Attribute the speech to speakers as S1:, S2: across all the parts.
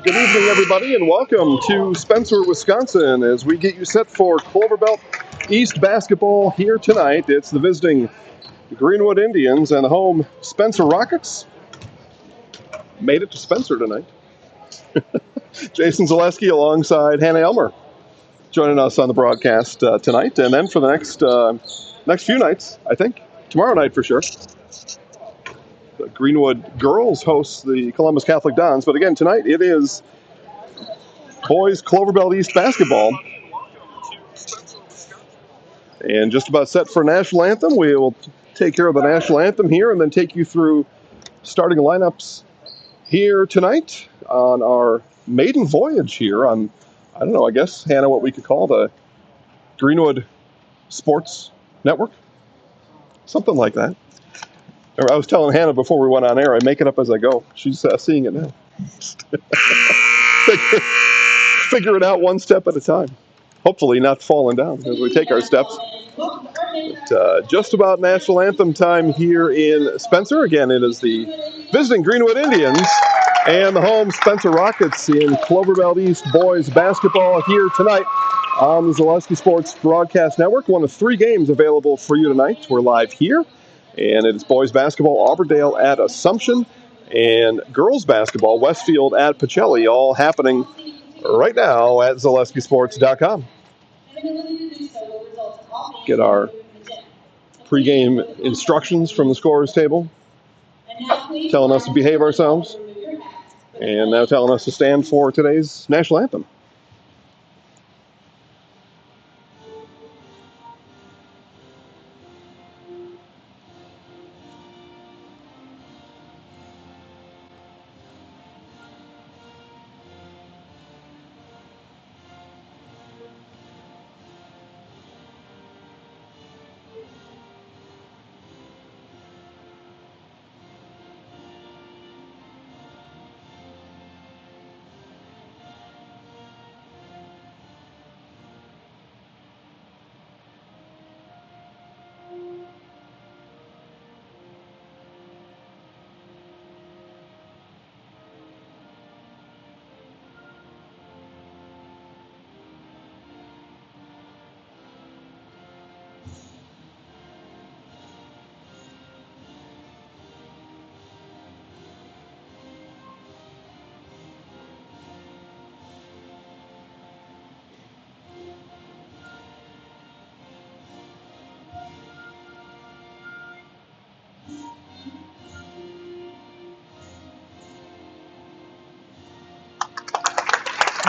S1: Good evening, everybody, and welcome to Spencer, Wisconsin, as we get you set for Cloverbelt East basketball here tonight. It's the visiting Greenwood Indians and the home Spencer Rockets. Made it to Spencer tonight. Jason Zaleski alongside Hannah Elmer joining us on the broadcast tonight, and then for the next few nights, I think, tomorrow night for sure. The Greenwood girls host the Columbus Catholic Dons, but again, tonight it is boys Cloverbelt East basketball. And just about set for national anthem. We will take care of the national anthem here and then take you through starting lineups here tonight on our maiden voyage here on, I don't know, I guess, Hannah, what we could call the Greenwood Sports Network. Something like that. I was telling Hannah before we went on air, I make it up as I go. She's seeing it now. Figure it out one step at a time. Hopefully not falling down as we take our steps. But, just about national anthem time here in Spencer. Again, it is the visiting Greenwood Indians and the home Spencer Rockets in Cloverbelt East boys basketball here tonight on the Zaleski Sports Broadcast Network. One of three games available for you tonight. We're live here, and it is boys basketball, Auburndale at Assumption, and girls basketball, Westfield at Pacelli, all happening right now at ZaleskiSports.com. Get our pregame instructions from the scorer's table, telling us to behave ourselves, and now telling us to stand for today's national anthem.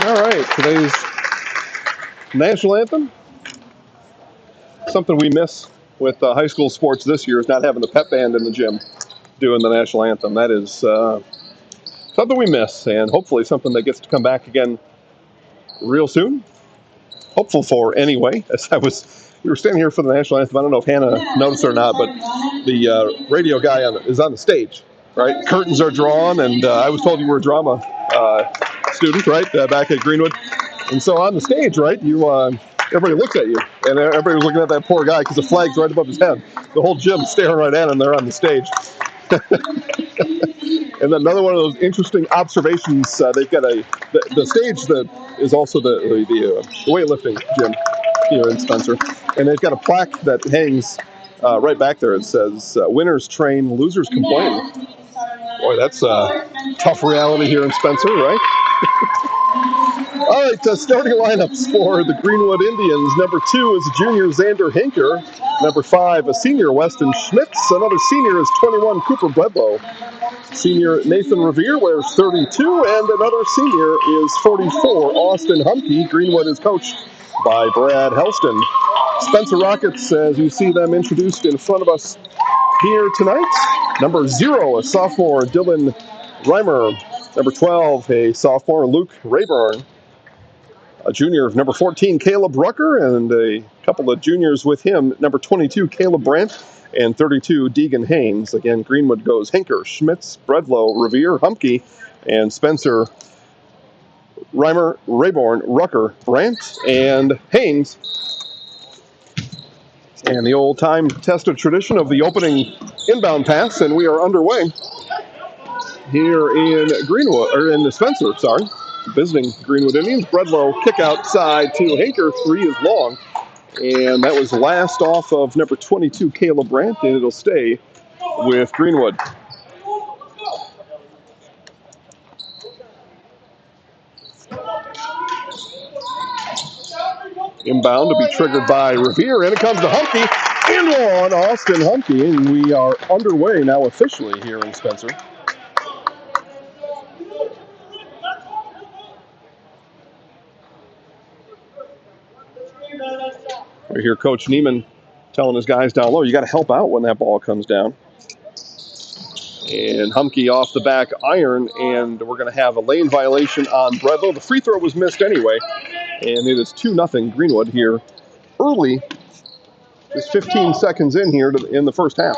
S1: All right, today's national anthem. Something we miss with high school sports this year is not having the pep band in the gym doing the national anthem. That is something we miss, and hopefully something that gets to come back again real soon. Hopeful for anyway. We were standing here for the national anthem. I don't know if Hannah noticed it or not, but the radio guy is on the stage, right? Curtains are drawn, and I was told you were a drama student, right, back at Greenwood. And so on the stage, right, everybody looks at you, and everybody was looking at that poor guy because the flag's right above his head. The whole gym staring right at him there on the stage. And then another one of those interesting observations, they've got the stage that is also the weightlifting gym here in Spencer. And they've got a plaque that hangs right back there. It says, winners train, losers complain. Boy, that's a tough reality here in Spencer, right? All right, starting lineups for the Greenwood Indians. Number 2 is junior Xander Hinker. Number 5, a senior Weston Schmitz. Another senior is 21 Cooper Bledlow. Senior Nathan Revere wears 32, and another senior is 44, Austin Humke. Greenwood is coached by Brad Helston. Spencer Rockets, as you see them introduced in front of us here tonight. Number 0, a sophomore, Dylan Reimer. Number 12, a sophomore, Luke Rayburn. A junior, number 14, Caleb Rucker, and a couple of juniors with him. Number 22, Caleb Brandt, and 32, Deegan Haynes. Again, Greenwood goes Hinker, Schmitz, Bredlow, Revere, Humke, and Spencer, Reimer, Rayborn, Rucker, Brandt, and Haynes. And the old time-tested tradition of the opening inbound pass, and we are underway. here in Greenwood, or in Spencer, sorry. Visiting Greenwood Indians. Bredlow kick outside to Hinker. 3 is long. And that was last off of number 22, Caleb Brandt, and it'll stay with Greenwood. Inbound to be triggered by Revere, and it comes to Humke. In on Austin Humke, and we are underway now officially here in Spencer. We hear Coach Neiman telling his guys down low, you got to help out when that ball comes down. And Humke off the back iron, and we're going to have a lane violation on Bredlow. The free throw was missed anyway, and it is 2-0 Greenwood here early. Just 15 seconds in here in the first half.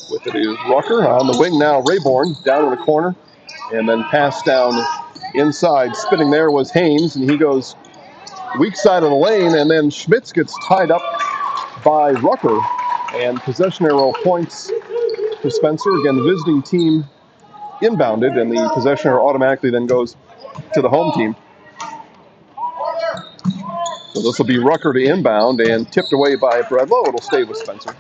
S1: With it is Rucker on the wing now. Rayborn down in the corner, and then pass down inside. Spinning there was Haynes, and he goes weak side of the lane, and then Schmitz gets tied up by Rucker, and possession arrow points to Spencer. Again, the visiting team inbounded, and the possession arrow automatically then goes to the home team. So this will be Rucker to inbound, and tipped away by Bredlow. It'll stay with Spencer.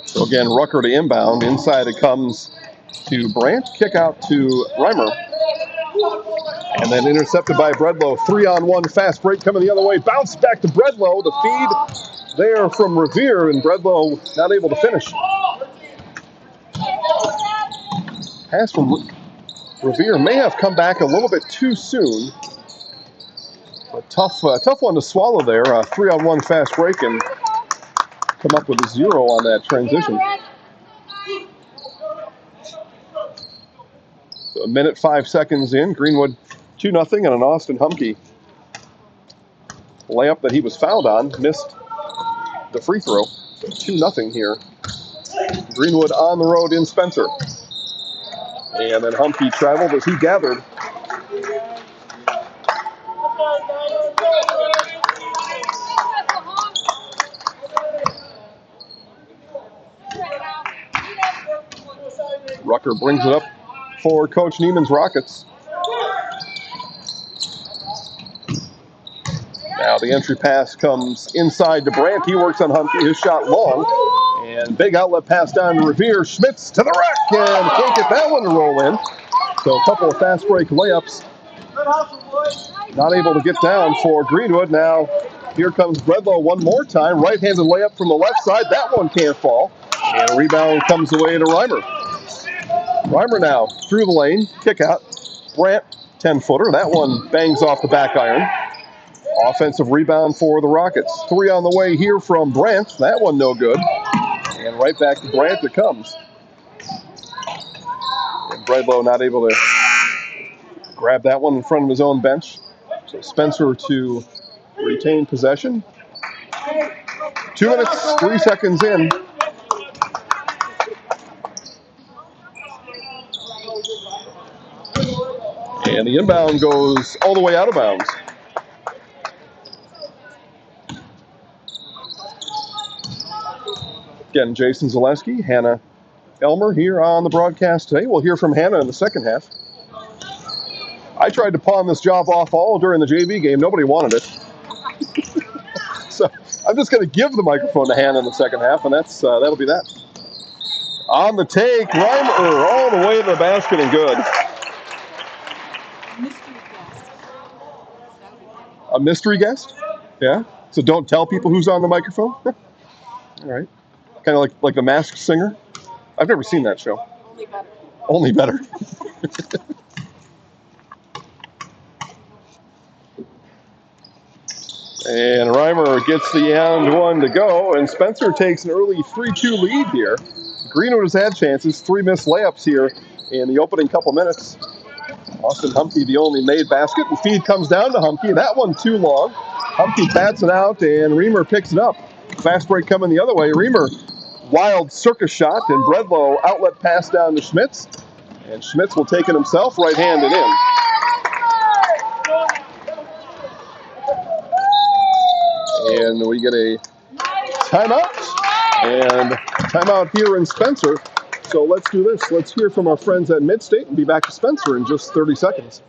S1: So again, Rucker to inbound. Inside it comes to Brandt. Kick out to Reimer. And then intercepted by Bredlow. 3-on-1 fast break coming the other way. Bounce back to Bredlow. The feed there from Revere, and Bredlow not able to finish. Pass from Revere may have come back a little bit too soon. A tough one to swallow there. 3-on-1 fast break, and come up with a 0 on that transition. So a minute, 5 seconds in. Greenwood 2-0, and an Austin Humke layup that he was fouled on. Missed the free throw. So 2-0 here. Greenwood on the road in Spencer. And then Humke traveled as he gathered. Rucker brings it up for Coach Neiman's Rockets. Now the entry pass comes inside to Brandt. He works on Humke. His shot long. And big outlet pass down to Revere. Schmitz to the rack, and can't get that one to roll in. So a couple of fast break layups. Not able to get down for Greenwood. Now here comes Bredlow one more time. Right-handed layup from the left side. That one can't fall. And a rebound comes away to Reimer. Reimer now through the lane. Kick out. Brandt, 10-footer. That one bangs off the back iron. Offensive rebound for the Rockets. 3 on the way here from Brandt. That one no good. And right back to Brandt it comes. And Bredlow not able to grab that one in front of his own bench. So Spencer to retain possession. 2 minutes, 3 seconds in. And the inbound goes all the way out of bounds. Again, Jason Zaleski, Hannah Elmer here on the broadcast today. We'll hear from Hannah in the second half. I tried to pawn this job off all during the JV game. Nobody wanted it. So I'm just going to give the microphone to Hannah in the second half, and that'll be that. On the take, Reimer all the way to the basket and good. A mystery guest? Yeah? So don't tell people who's on the microphone? All right. Kind of like the Masked Singer. I've never seen that show. Only better. And Reimer gets the and one to go, and Spencer takes an early 3-2 lead here. Greenwood has had chances, 3 missed layups here in the opening couple minutes. Austin Humke, the only made basket. The feed comes down to Humke. That one too long. Humke bats it out, and Reimer picks it up. Fast break coming the other way. Reimer wild circus shot, and Bredlow outlet pass down to Schmitz. And Schmitz will take it himself, right-handed in. And we get a timeout. And timeout here in Spencer. So let's do this. Let's hear from our friends at Midstate and be back to Spencer in just 30 seconds.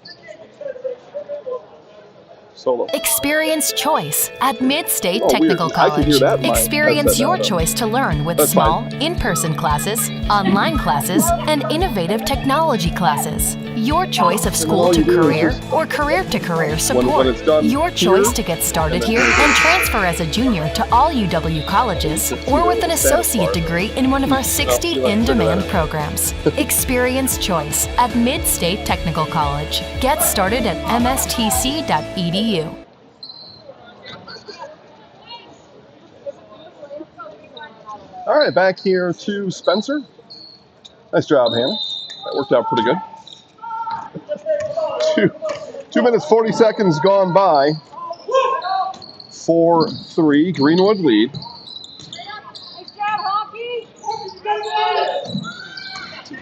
S1: Solo.
S2: Experience choice at Midstate Technical College. Experience your choice to learn with small, in-person classes, online classes, and innovative technology classes. Your choice of school to career or career to career support. Your choice to get started here and transfer as a junior to all UW colleges or with an associate degree in one of our 60 in-demand programs. Experience choice at Midstate Technical College. Get started at mstc.edu.
S1: All right, back here to Spencer. Nice job, Hannah. That worked out pretty good. 2 minutes, 40 seconds gone by. 4-3, Greenwood lead.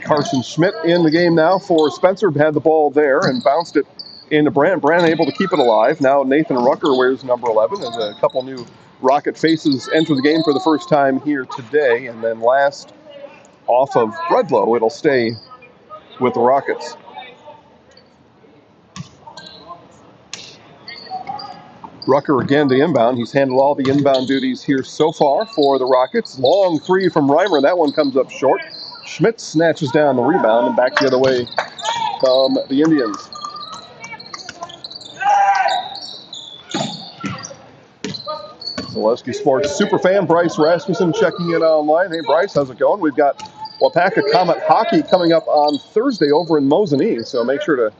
S1: Carson Schmidt in the game now for Spencer. Had the ball there and bounced it into Brandt. Brandt able to keep it alive. Now Nathan Rucker wears number 11 as a couple new Rocket faces enter the game for the first time here today. And then last off of Bredlow, it'll stay with the Rockets. Rucker again to inbound. He's handled all the inbound duties here so far for the Rockets. Long three from Reimer. That one comes up short. Schmidt snatches down the rebound and back the other way come the Indians. Zaleski Sports superfan Bryce Rasmussen checking in online. Hey, Bryce, how's it going? We've got WIAA Comet Hockey coming up on Thursday over in Mosinee, so make sure to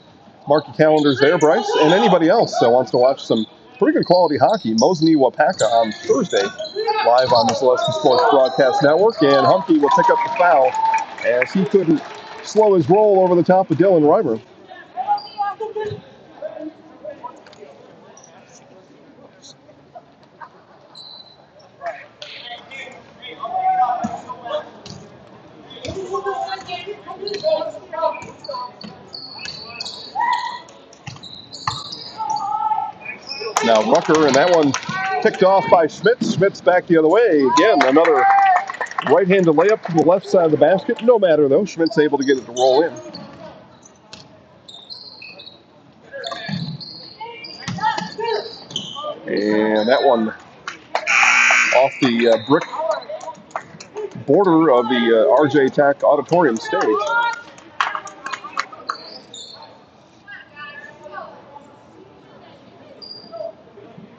S1: mark your calendars there, Bryce. And anybody else that wants to watch some pretty good quality hockey, Mosinee WIAA on Thursday, live on the Zaleski Sports Broadcast Network. And Humphrey will pick up the foul as he couldn't slow his roll over the top of Dylan Reimer. Now Rucker, and that one picked off by Schmitz. Schmitz back the other way. Again, another right-handed layup from the left side of the basket. No matter, though. Schmitz able to get it to roll in. And that one off the brick border of the RJ Tack Auditorium stage.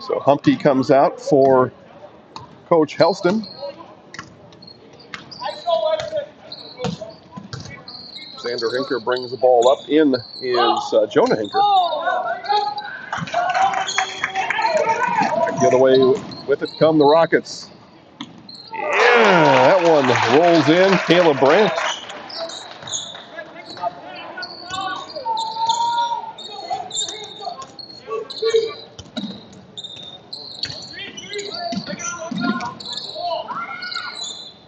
S1: So Humpty comes out for Coach Helston. Xander Hinker brings the ball up. In is Jonah Hinker. Back the other way with it come the Rockets. Yeah, that one rolls in. Caleb Brandt.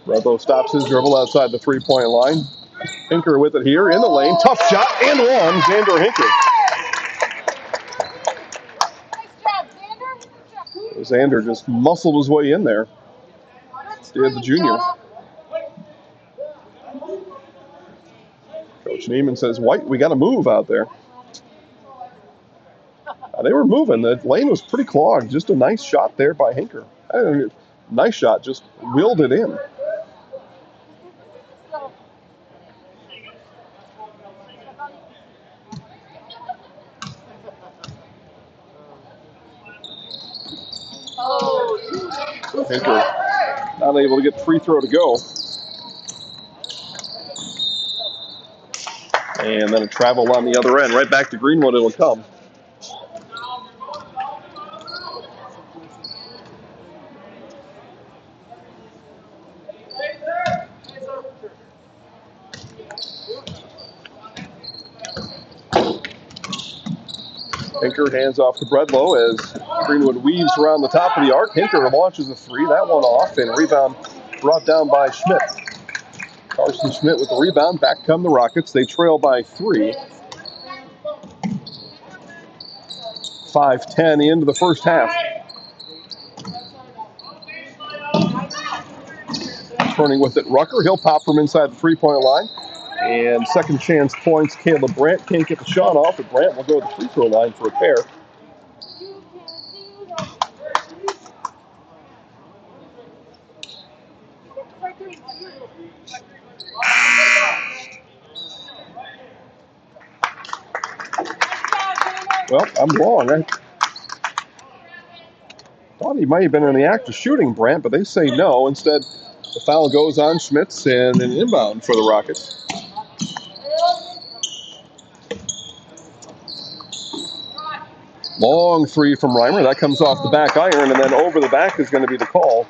S1: Bredlow stops his dribble outside the three-point line. Hinker with it here in the lane. Tough shot and one. Xander Hinker. Xander just muscled his way in there. Did the junior. Coach Neiman says, White, we got to move out there. They were moving. The lane was pretty clogged. Just a nice shot there by Hinker. Nice shot. Just willed it in. Hinker not able to get the free throw to go. And then a travel on the other end. Right back to Greenwood it'll come. Hinker hands off to Bredlow as Greenwood weaves around the top of the arc. Hinker launches a three. That one off, and rebound brought down by Schmidt. Carson Schmidt with the rebound. Back come the Rockets. They trail by 3. 5:10 into the first half. Turning with it, Rucker. He'll pop from inside the three-point line. And second chance points, Caleb Brandt can't get the shot off, but Brandt will go to the free throw line for a pair. Well, I'm wrong. I thought he might have been in the act of shooting Brandt, but they say no. Instead, the foul goes on Schmitz and an inbound for the Rockets. Long three from Reimer. That comes off the back iron, and then over the back is going to be the call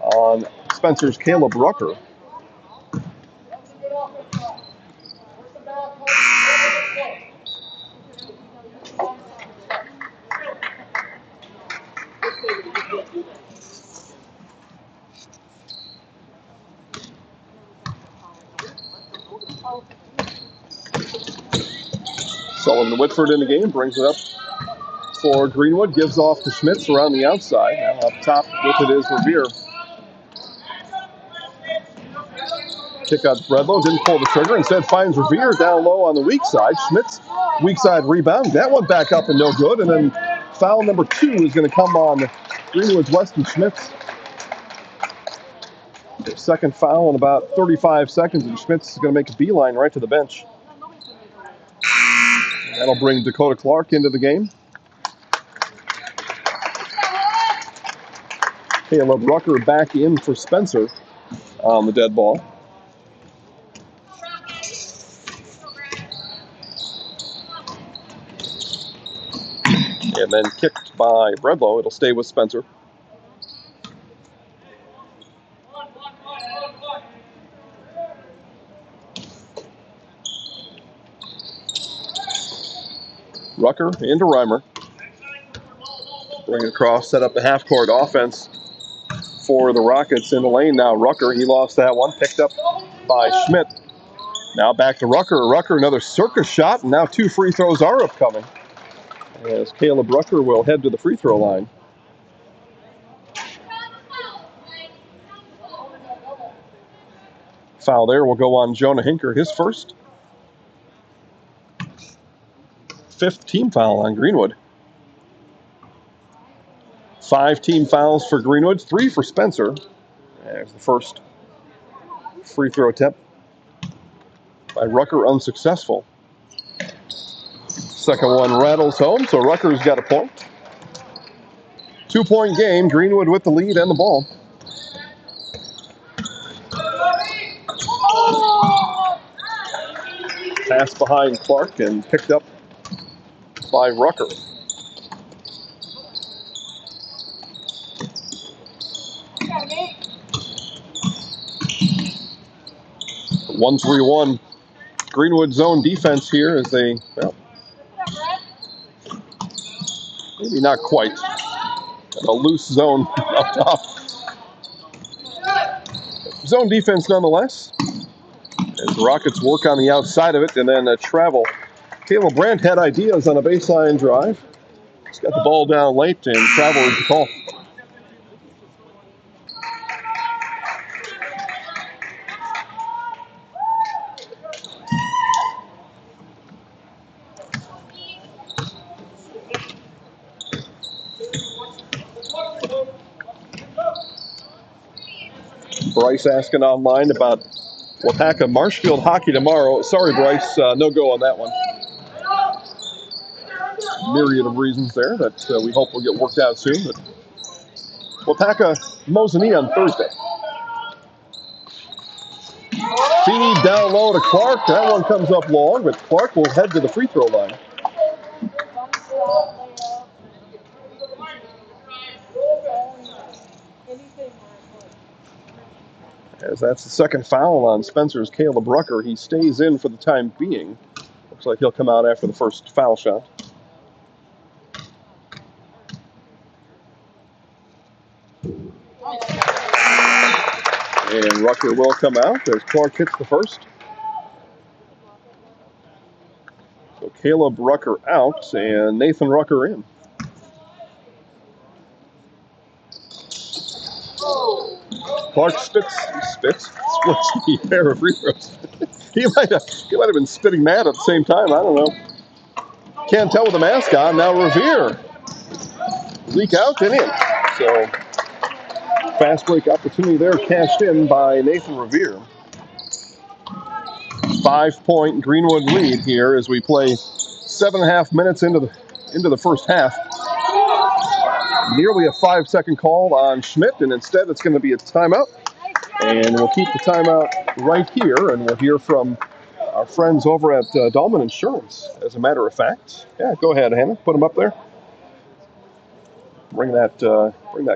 S1: on Spencer's Caleb Rucker. Sullivan Whitford in the game, brings it up for Greenwood, gives off to Schmitz around the outside. Now up top with it is Revere. Kick out to Bredlow, didn't pull the trigger, instead finds Revere down low on the weak side. Schmitz, weak side rebound, that one back up and no good, and then foul number 2 is going to come on Greenwood's Weston Schmitz. Second foul in about 35 seconds, and Schmitz is going to make a beeline right to the bench. That'll bring Dakota Clark into the game. Caleb Rucker back in for Spencer on the dead ball. And then kicked by Bredlow. It'll stay with Spencer. Rucker into Reimer. Bring it across, set up the half-court offense for the Rockets in the lane now. Rucker, he lost that one, picked up by Schmidt. Now back to Rucker. Rucker, another circus shot, and now 2 free throws are upcoming, as Caleb Rucker will head to the free throw line. Foul there will go on Jonah Hinker, his first. 5th team foul on Greenwood. 5 team fouls for Greenwood, 3 for Spencer. There's the first free throw attempt by Rucker, unsuccessful. Second one rattles home, so Rucker's got a point. 2-point game, Greenwood with the lead and the ball. Pass behind Clark and picked up by Rucker. The 1-3-1 Greenwood zone defense here as they, well, maybe not quite. A loose zone up top. Zone defense nonetheless. As the Rockets work on the outside of it and then travel. Caleb Brandt had ideas on a baseline drive. He's got the ball down late and travel is the call. Bryce asking online about WIAA Marshfield hockey tomorrow. Sorry, Bryce, no go on that one. Myriad of reasons there that we hope will get worked out soon. But WIAA Mosinee on Thursday. Feed down low to Clark. That one comes up long, but Clark will head to the free throw line. As that's the second foul on Spencer's Caleb Rucker. He stays in for the time being. Looks like he'll come out after the first foul shot. And Rucker will come out as Clark hits the first. So Caleb Rucker out and Nathan Rucker in. Clark splits the pair of free throws. he might have been spitting mad at the same time. I don't know. Can't tell with the mask on. Now Revere. Leak out and in. So fast break opportunity there cashed in by Nathan Revere. 5-point Greenwood lead here as we play 7.5 minutes into the first half. Nearly a 5-second call on Schmidt, and instead it's going to be a timeout. And we'll keep the timeout right here, and we'll hear from our friends over at Dahlman Insurance, as a matter of fact. Yeah, go ahead, Hannah. Put them up there. Bring that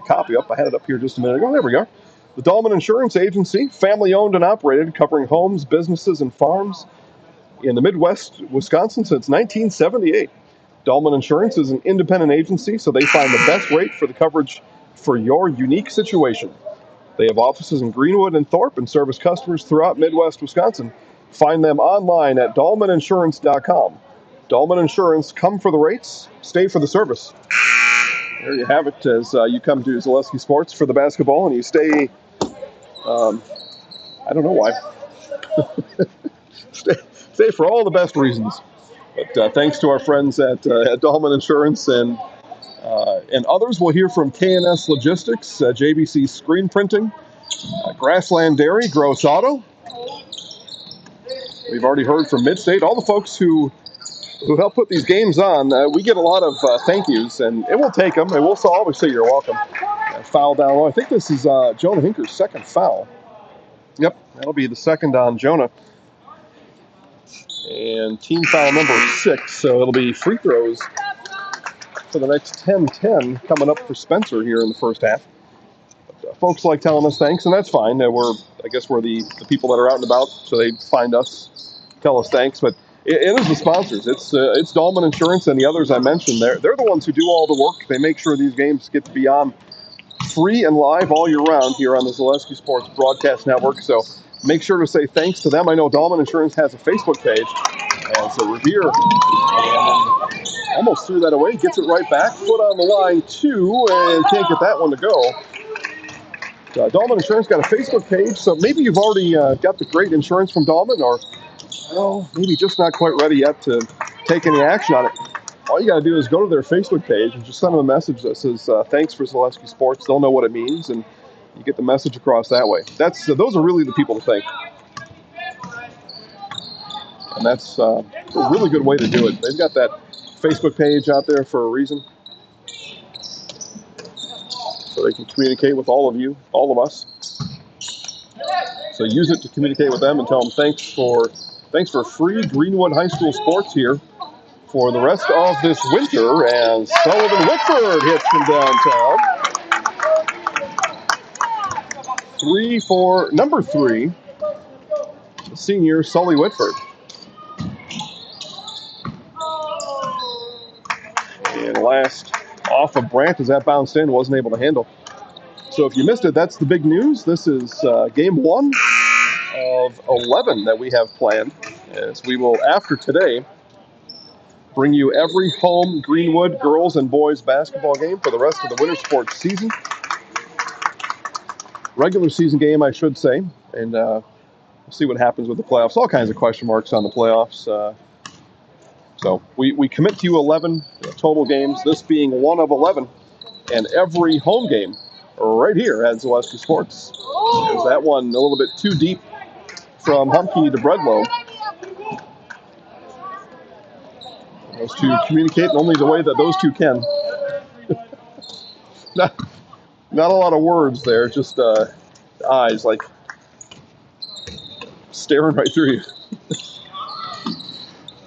S1: copy up. I had it up here just a minute ago. There we go. The Dahlman Insurance Agency, family-owned and operated, covering homes, businesses, and farms in the Midwest, Wisconsin since 1978. Dahlman Insurance is an independent agency, so they find the best rate for the coverage for your unique situation. They have offices in Greenwood and Thorpe and service customers throughout Midwest Wisconsin. Find them online at dahlmaninsurance.com. Dahlman Insurance, come for the rates, stay for the service. There you have it as you come to Zaleski Sports for the basketball and you stay, I don't know why, stay for all the best reasons. But thanks to our friends at Dahlman Insurance and others. We'll hear from K&S Logistics, JBC Screen Printing, Grassland Dairy, Gross Auto. We've already heard from Midstate. All the folks who help put these games on, we get a lot of thank yous, and we'll take them, and we'll always say you're welcome. Foul down low. I think this is Jonah Hinker's second foul. Yep, that'll be the second on Jonah. And team foul number 6, so it'll be free throws for the next 10-10 coming up for Spencer here in the first half. But, folks like telling us thanks, and that's fine. I guess we're the people that are out and about, so they find us, tell us thanks. But it is the sponsors. It's Dahlman Insurance and the others I mentioned. They're the ones who do all the work. They make sure these games get to be on free and live all year round here on the Zaleski Sports Broadcast Network. So make sure to say thanks to them. I know Dahlman Insurance has a Facebook page. And so Revere almost threw that away, gets it right back, foot on the line, 2, and can't get that one to go. Dahlman Insurance got a Facebook page, so maybe you've already got the great insurance from Dahlman, or maybe just not quite ready yet to take any action on it. All you got to do is go to their Facebook page and just send them a message that says, thanks for Zaleski Sports. They'll know what it means, and you get the message across that way. Those are really the people to thank. And that's a really good way to do it. They've got that Facebook page out there for a reason. So they can communicate with all of you, all of us. So use it to communicate with them and tell them thanks for free Greenwood High School sports here for the rest of this winter as Sullivan Whitford hits from downtown. 3 for number 3, the senior Sully Whitford. And last off of Brandt as that bounced in, wasn't able to handle. So if you missed it, that's the big news. This is game 1 of 11 that we have planned, as we will, after today, bring you every home Greenwood girls and boys basketball game for the rest of the winter sports season. Regular season game, I should say, and we'll see what happens with the playoffs. All kinds of question marks on the playoffs. So we commit to you 11 total games, this being 1 of 11, and every home game right here at Zaleski Sports. There's that one a little bit too deep from Humke to Bredlow. Those two communicate only the way that those two can. Not a lot of words there, just eyes like staring right through you.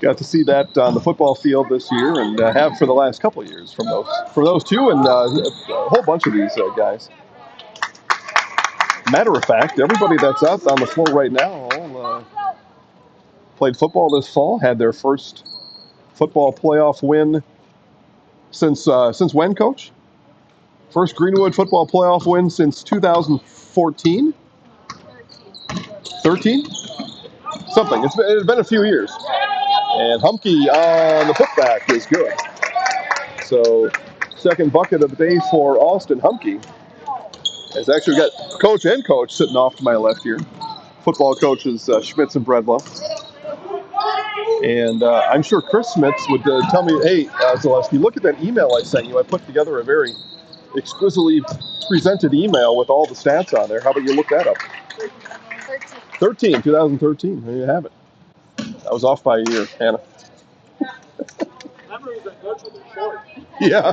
S1: Got to see that on the football field this year, and have for the last couple of years from those two and a whole bunch of these guys. Matter of fact, everybody that's out on the floor right now all played football this fall, had their first football playoff win since when, Coach? First Greenwood football playoff win since 2014. 13? Something. It's been a few years. And Humke on the putback is good. So, second bucket of the day for Austin Humke. Has actually got coach and coach sitting off to my left here. Football coaches Schmitz and Bredlow. And I'm sure Chris Schmitz would tell me, hey, Zaleski, look at that email I sent you. I put together a very exquisitely presented email with all the stats on there. How about you look that up? 2013. There you have it. I was off by a year, Hannah.
S3: Memories are good, but they're short.
S1: Yeah,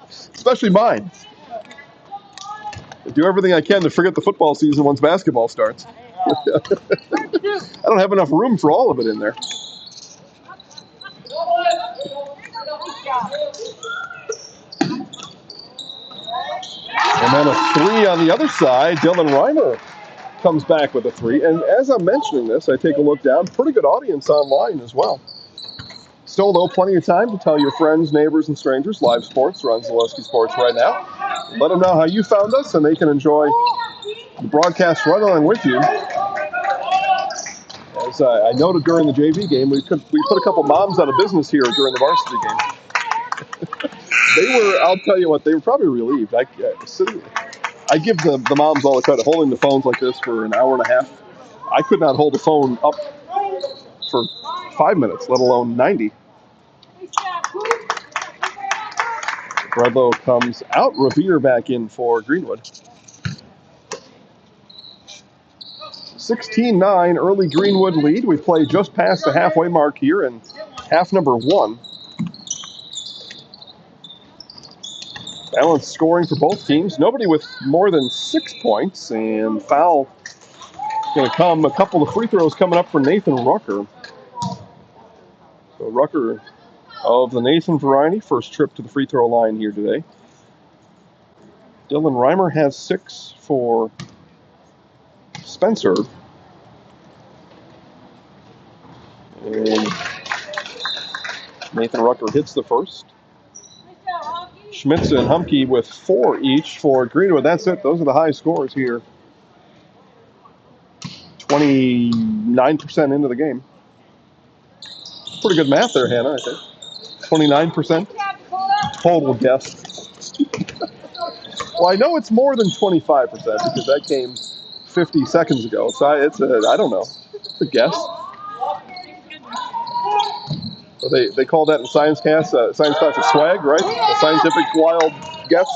S1: especially mine. I do everything I can to forget the football season once basketball starts. I don't have enough room for all of it in there. And then a three on the other side. Dylan Reimer comes back with a three. And as I'm mentioning this, I take a look down. Pretty good audience online as well. Still, though, plenty of time to tell your friends, neighbors, and strangers. Live sports are on Zaleski Sports right now. Let them know how you found us, and they can enjoy the broadcast right along with you. As I noted during the JV game, we put a couple moms out of business here during the varsity game. They were, I'll tell you what, they were probably relieved. I give the moms all the credit, holding the phones like this for an hour and a half. I could not hold the phone up for 5 minutes, let alone 90. Bredlow comes out. Revere back in for Greenwood. 16-9, early Greenwood lead. We've played just past the halfway mark here in half number 1. Balanced scoring for both teams. Nobody with more than 6 points. And foul going to come. A couple of free throws coming up for Nathan Rucker. So Rucker of the Nathan variety. First trip to the free throw line here today. Dylan Reimer has 6 for Spencer. And Nathan Rucker hits the first. Schmitz and Humke with 4 each for Greenwood. That's it. Those are the high scores here. 29% into the game. Pretty good math there, Hannah, I think. 29% total guess. Well, I know it's more than 25% because that came 50 seconds ago. So I don't know. It's a guess. So they call that in science class a swag, right? A scientific wild guess.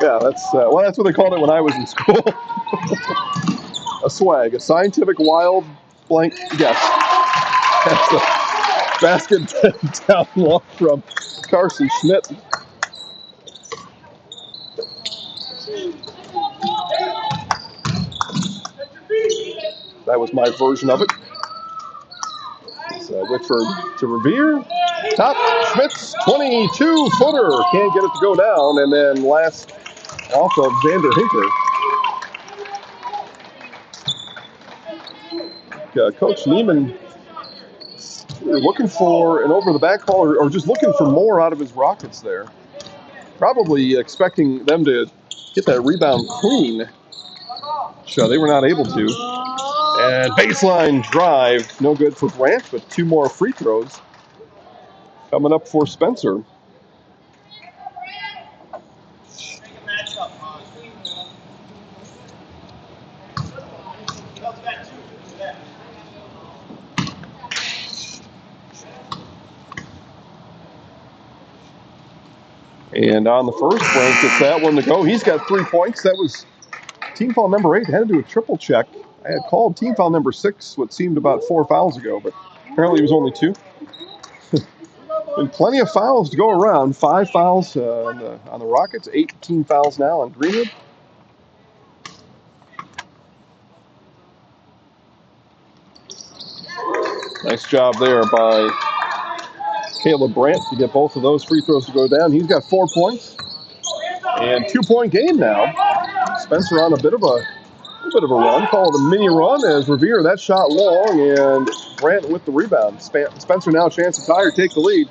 S1: Yeah, that's what they called it when I was in school. A swag, a scientific wild blank guess. That's a basket down low from Carson Schmidt. That was my version of it. Whitford to Revere. Top, Schmitz, 22-footer. Can't get it to go down. And then last off of Xander Hinker. Coach Neiman looking for an over-the-back call or just looking for more out of his Rockets there. Probably expecting them to get that rebound clean. So they were not able to. And baseline drive, no good for Branch, but 2 more free throws coming up for Spencer. And on the first, Branch gets that one to go. He's got 3 points. That was team foul number 8. Had to do a triple check. I had called team foul number 6, what seemed about 4 fouls ago, but apparently it was only 2. And plenty of fouls to go around. 5 fouls on the Rockets, 18 fouls now on Greenwood. Nice job there by Caleb Brandt to get both of those free throws to go down. He's got 4 points. And 2-point game now. Spencer on a bit of a run, call it a mini run as Revere, that shot long, and Brandt with the rebound. Spencer now a chance to tie or take the lead.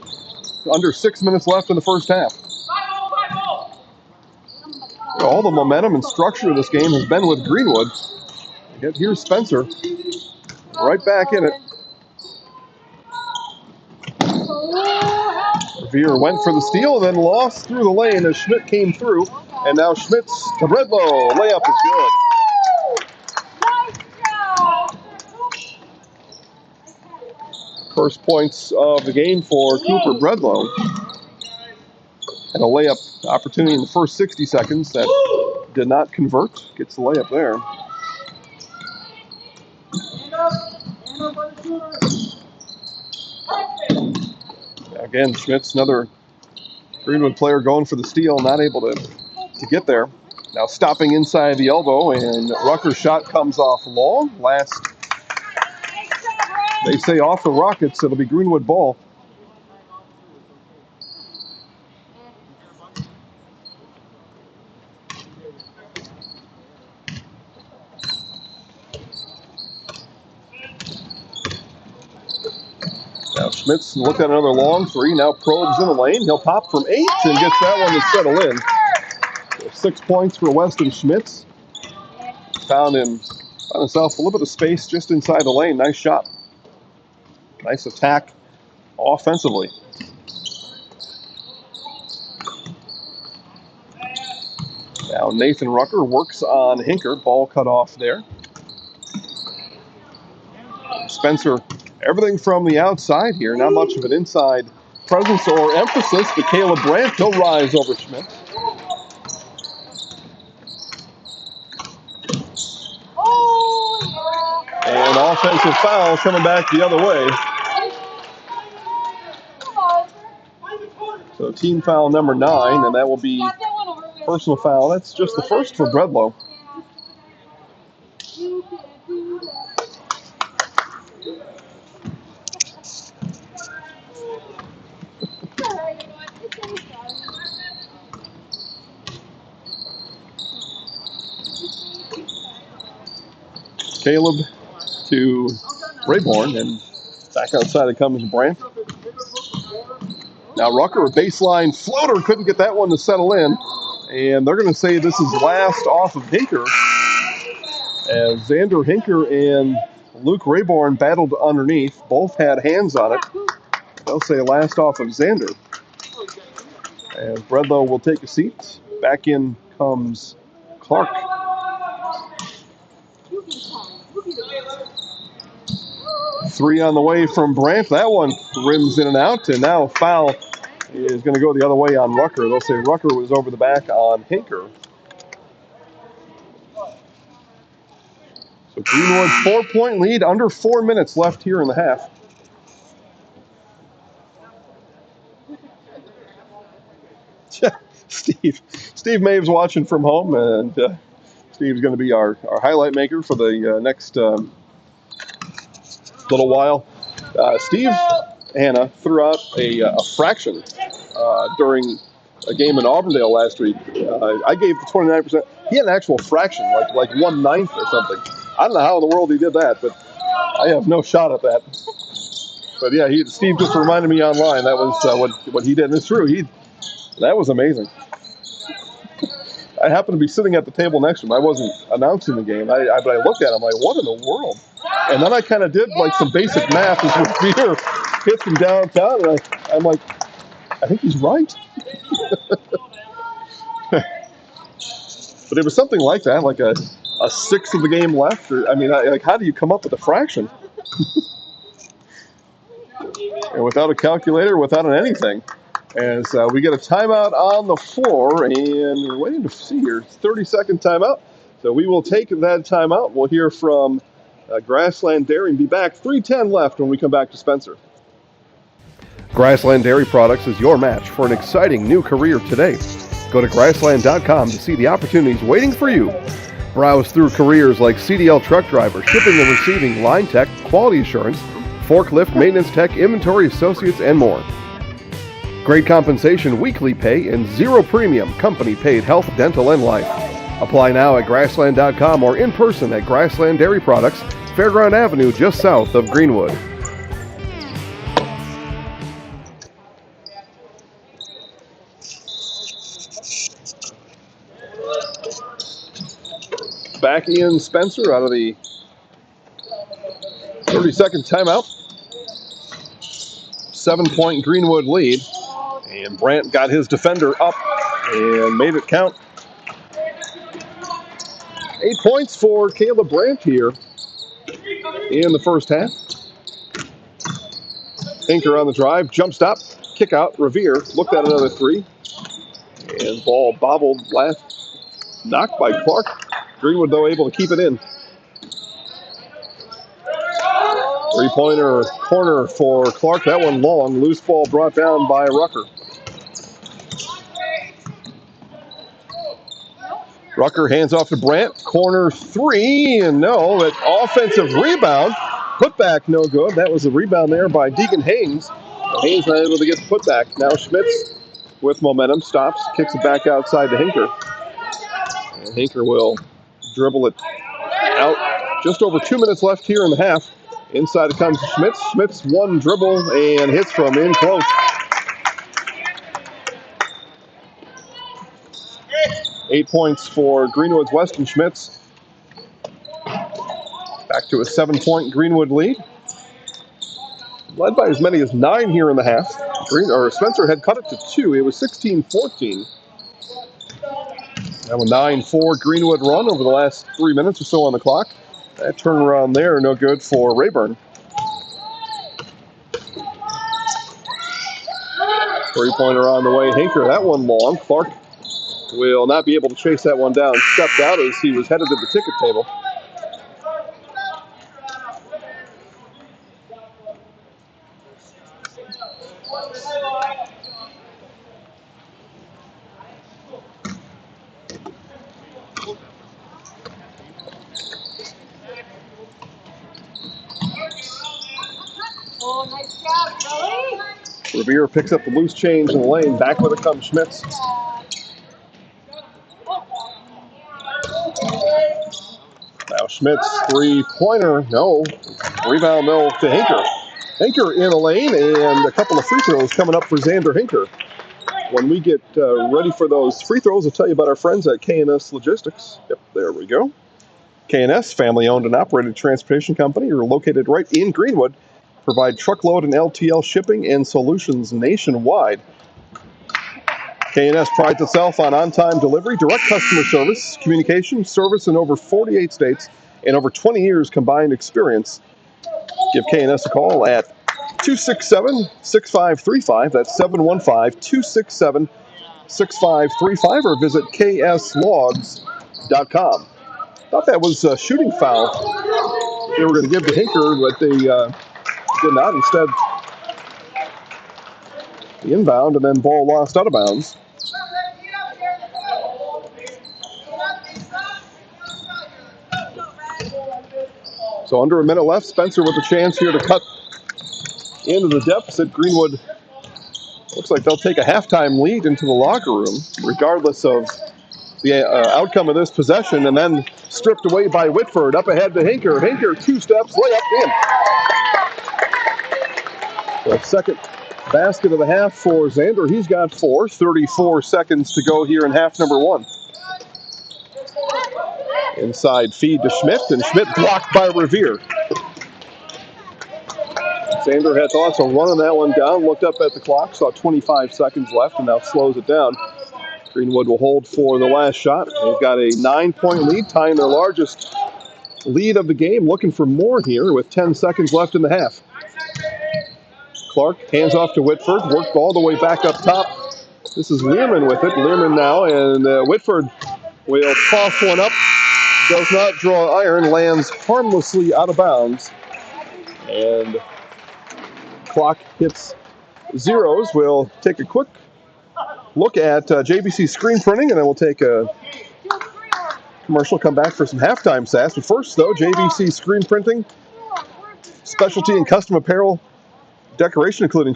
S1: Under 6 minutes left in the first half. All the momentum and structure of this game has been with Greenwood. Yet here's Spencer, right back in it. Revere went for the steal, then lost through the lane as Schmidt came through. And now Schmidt's to Bredlow. Layup is good. First points of the game for Cooper Bredlow. And a layup opportunity in the first 60 seconds that did not convert. Gets the layup there. Again, Schmidt's another Greenwood player going for the steal, not able to get there. Now stopping inside the elbow, and Rucker's shot comes off long. Last, they say off the Rockets, it'll be Greenwood ball. Now Schmidt's looked at another long three, now probes in the lane. He'll pop from 8 and gets that one to settle in. So 6 points for Weston Schmitz. Found himself a little bit of space just inside the lane. Nice shot. Nice attack offensively. Now Nathan Rucker works on Hinker. Ball cut off there. Spencer, everything from the outside here. Not much of an inside presence or emphasis, but Caleb Brandt, he'll rise over Schmidt. And offensive foul coming back the other way. So team foul number 9, and that will be personal foul. That's just the first for Bredlow. Caleb to Rayborn, and back outside it comes Brandt. Now Rucker, a baseline floater, couldn't get that one to settle in. And they're going to say this is last off of Hinker. As Xander Hinker and Luke Rayborn battled underneath. Both had hands on it. They'll say last off of Xander. As Bredlow will take a seat. Back in comes Clark. Three on the way from Brandt. That one rims in and out. And now foul is going to go the other way on Rucker. They'll say Rucker was over the back on Hinker. So Greenwood's 4-point lead, under 4 minutes left here in the half. Steve Maves watching from home, and Steve's going to be our highlight maker for the next little while. Steve Hanna threw out a fraction during a game in Auburndale last week. I gave the 29%. He had an actual fraction, like 1/9 or something. I don't know how in the world he did that, but I have no shot at that. But yeah, Steve just reminded me online that was what he did, and it's true. That was amazing. I happened to be sitting at the table next to him. I wasn't announcing the game, but I looked at him like, what in the world? And then I kind of did like some basic math as Revere hits him downtown, and I'm like, I think he's right. But it was something like that, like a sixth of the game left. Or, I mean, like, how do you come up with a fraction? And without a calculator, without an anything. As we get a timeout on the floor, and we're waiting to see here. 30-second timeout. So we will take that timeout. We'll hear from Grassland Dairy and be back. 3:10 left when we come back to Spencer.
S3: Grassland Dairy Products is your match for an exciting new career today. Go to grassland.com to see the opportunities waiting for you. Browse through careers like CDL truck driver, shipping and receiving, line tech, quality assurance, forklift, maintenance tech, inventory associates, and more. Great compensation, weekly pay, and zero premium, company-paid health, dental, and life. Apply now at grassland.com or in person at Grassland Dairy Products, Fairground Avenue, just south of Greenwood.
S1: Back in Spencer out of the 30-second timeout. 7-point Greenwood lead. And Brandt got his defender up and made it count. 8 points for Caleb Brandt here in the first half. Hinker on the drive, jump stop, kick out. Revere looked at another three. And ball bobbled last, knocked by Clark. Greenwood, though, able to keep it in. Three-pointer corner for Clark. That one long. Loose ball brought down by Rucker. Rucker hands off to Brandt. Corner three, and no, that offensive rebound. Putback no good. That was a rebound there by Deacon Haynes. Haynes not able to get the putback. Now Schmitz with momentum, stops, kicks it back outside to Hinker. And Hinker will dribble it out. Just over 2 minutes left here in the half. Inside it comes to Schmitz. Schmitz one dribble and hits from in close. Eight points for Greenwood's Weston Schmitz. Back to a 7-point Greenwood lead. Led by as many as 9 here in the half. Spencer had cut it to 2. It was 16-14. Now a 9-4 Greenwood run over the last 3 minutes or so on the clock. That turnaround there, no good for Rayburn. Three-pointer on the way. Hinker, that one long. Clark will not be able to chase that one down. Stepped out as he was headed to the ticket table. Revere picks up the loose change in the lane. Back with it comes Schmitz. Now Schmitz, three-pointer. No. Rebound, no, to Hinker. Hinker in the lane, and a couple of free throws coming up for Xander Hinker. When we get ready for those free throws, I'll tell you about our friends at K&S Logistics. Yep, there we go. K&S, family-owned and operated transportation company, are located right in Greenwood. Provide truckload and LTL shipping and solutions nationwide. K&S prides itself on on-time delivery, direct customer service, communication, service in over 48 states, and over 20 years combined experience. Give K&S a call at 267-6535. That's 715-267-6535, or visit kslogs.com. Thought that was a shooting foul they were going to give to Hinker, but they did not. Instead, the inbound, and then ball lost out of bounds. So under a minute left, Spencer with a chance here to cut into the deficit. Greenwood looks like they'll take a halftime lead into the locker room, regardless of the outcome of this possession, and then stripped away by Whitford. Up ahead to Hinker. Hinker, 2 steps, layup in. The second basket of the half for Xander. He's got 4. 34 seconds to go here in half number 1. Inside feed to Schmidt, and Schmidt blocked by Revere. Xander had thoughts on running that one down, looked up at the clock, saw 25 seconds left, and now slows it down. Greenwood will hold for the last shot. They've got a 9-point lead, tying their largest lead of the game, looking for more here with 10 seconds left in the half. Clark hands off to Whitford, worked all the way back up top. This is Learman with it. Learman now, and Whitford will toss one up. Does not draw iron, lands harmlessly out of bounds. And clock hits zeros. We'll take a quick look at JBC screen printing, and then we'll take a commercial, come back for some halftime sass. But first, though, JBC screen printing, specialty and custom apparel decoration, including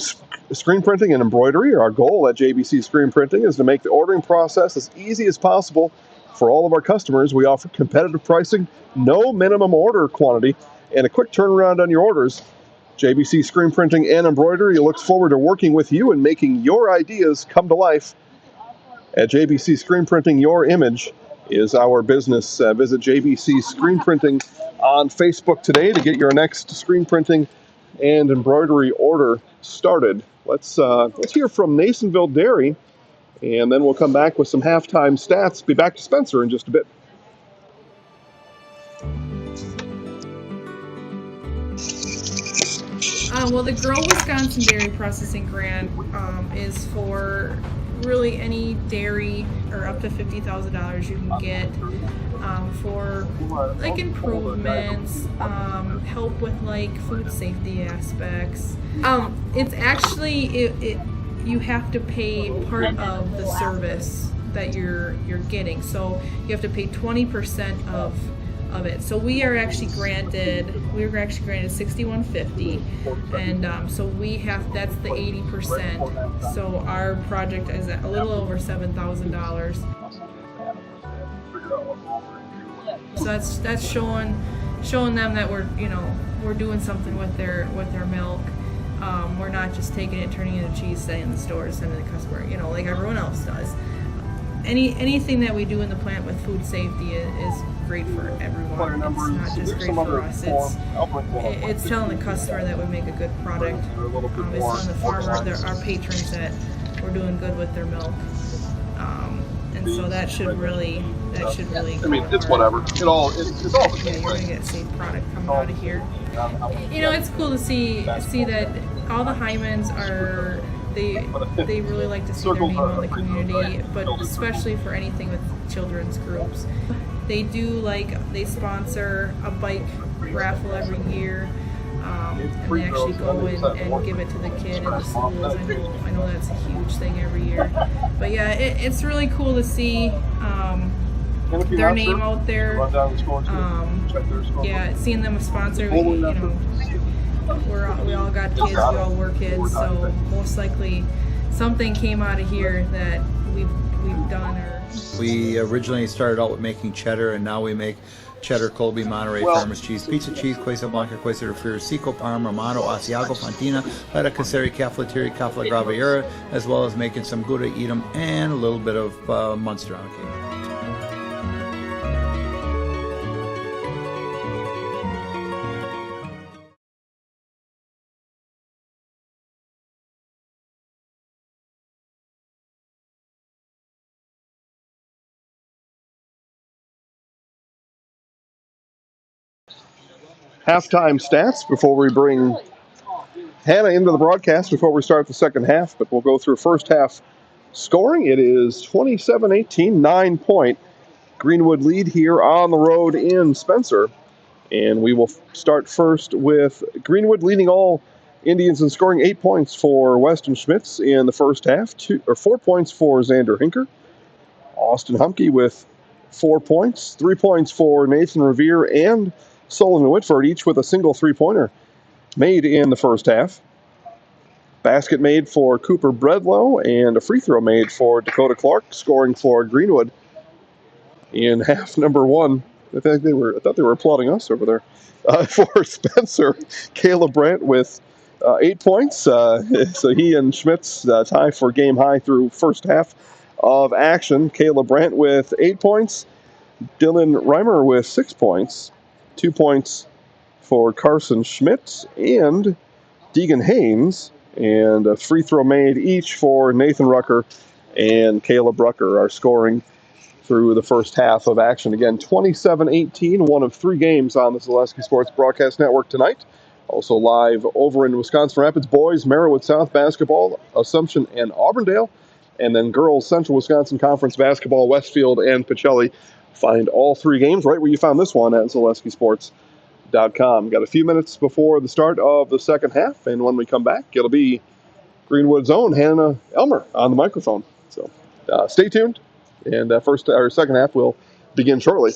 S1: screen printing and embroidery. Our goal at JBC Screen Printing is to make the ordering process as easy as possible for all of our customers. We offer competitive pricing, no minimum order quantity, and a quick turnaround on your orders. JBC Screen Printing and Embroidery looks forward to working with you and making your ideas come to life. At JBC Screen Printing, your image is our business. Visit jbcscreenprinting.com on Facebook today to get your next screen printing and embroidery order started. Let's hear from Nasonville Dairy, and then we'll come back with some halftime stats. Be back to Spencer in just a bit.
S4: Well, the Grow Wisconsin Dairy Processing Grant is for really any dairy or up to $50,000 you can get for like improvements, help with like food safety aspects. It's actually you have to pay part of the service that you're getting, so you have to pay 20% of it. So we were actually granted $6,150, and so that's the 80%. So our project is at a little over $7,000. So that's showing them that we're doing something with their milk. We're not just taking it and turning it into cheese, setting in the stores, sending it to the customer, like everyone else does. Anything that we do in the plant with food safety is great for everyone. It's not just great for us. It's telling the customer that we make a good product. It's telling the farmer, our patrons, that we're doing good with their milk. And so that should really. I mean,
S1: it's whatever. It's all.
S4: Yeah, you're gonna get a safe product coming out of here. It's cool to see that all the Hymens are. They really like to see their name on the community, but especially for anything with children's groups. They sponsor a bike raffle every year, and they actually go in and give it to the kid in the schools. I know that's a huge thing every year. But yeah, it's really cool to see their name out there. Yeah, seeing them a sponsor. We all got kids, we all were kids, so most likely something came out of here that we've done.
S5: We originally started out with making cheddar, and now we make cheddar, Colby, Monterey, Farmers cheese, pizza cheese, Queso Blanca, Queso de Friar, Seco, Parma, Romano, Asiago, Fontina, Feta Caseri, Cafetieri, Cafla Graviera, as well as making some Gouda Edam and a little bit of Munster on cake.
S1: Halftime stats before we bring Hannah into the broadcast before we start the second half, but we'll go through first half scoring. It is 27-18, 9-point Greenwood lead here on the road in Spencer. And we will start first with Greenwood leading all Indians in scoring. 8 points for Weston Schmitz in the first half, 4 points for Xander Hinker. Austin Humke with 4 points, 3 points for Nathan Revere and Solon Whitford, each with a single three-pointer made in the first half. Basket made for Cooper Bredlow and a free throw made for Dakota Clark, scoring for Greenwood in half number one. I thought they were applauding us over there. For Spencer, Caleb Brandt with 8 points. So he and Schmitz tie for game high through first half of action. Caleb Brandt with 8 points. Dylan Reimer with 6 points. 2 points for Carson Schmidt and Deegan Haynes, and a free throw made each for Nathan Rucker and Caleb Rucker are scoring through the first half of action. Again, 27-18, one of 3 games on the Zaleski Sports Broadcast Network tonight. Also live over in Wisconsin Rapids, boys, Merriwood South basketball, Assumption and Auburndale, and then girls, Central Wisconsin Conference basketball, Westfield and Pacelli. Find all 3 games right where you found this one at ZaleskiSports.com. Got a few minutes before the start of the second half, and when we come back, it'll be Greenwood's own Hannah Elmer on the microphone. So stay tuned, and second half will begin shortly.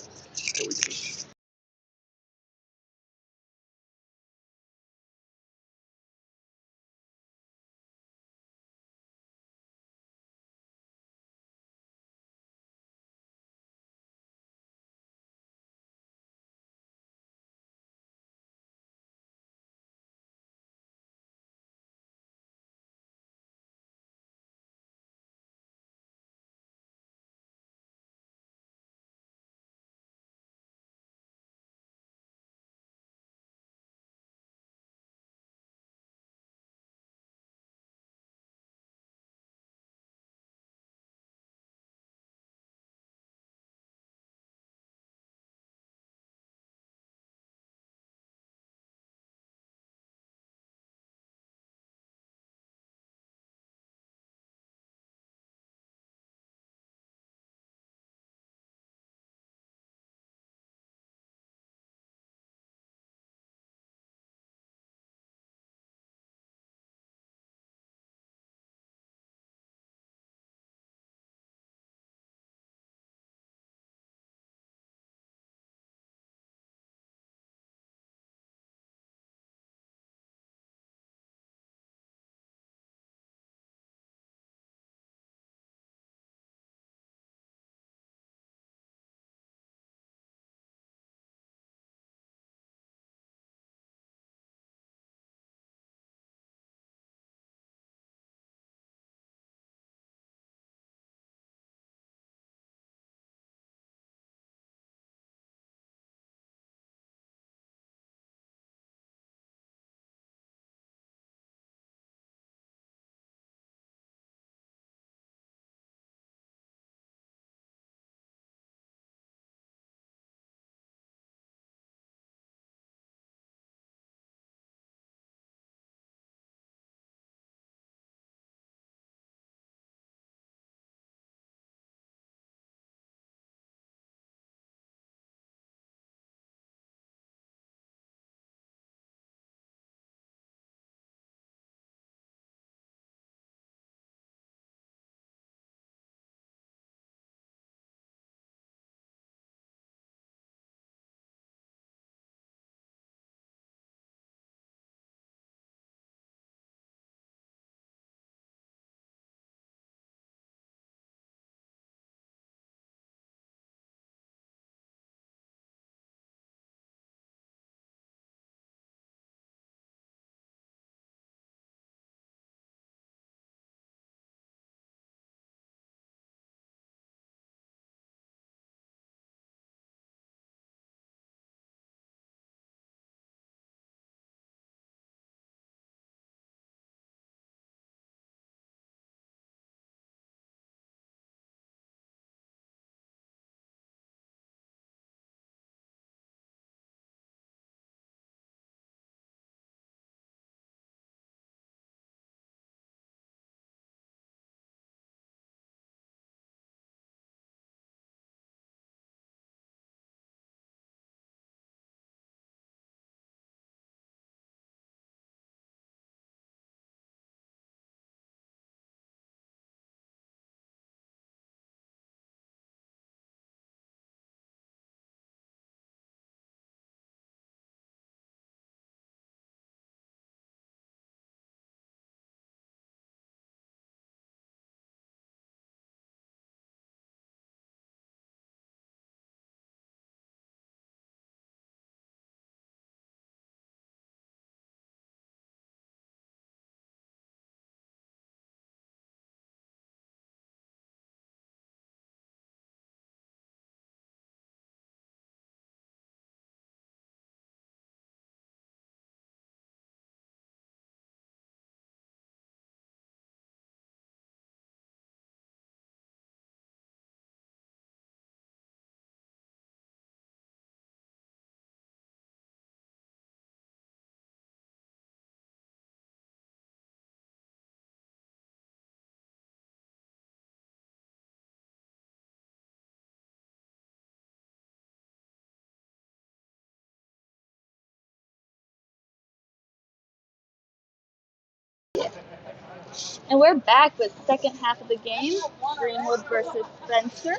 S6: And we're back with second half of the game, Greenwood versus Spencer.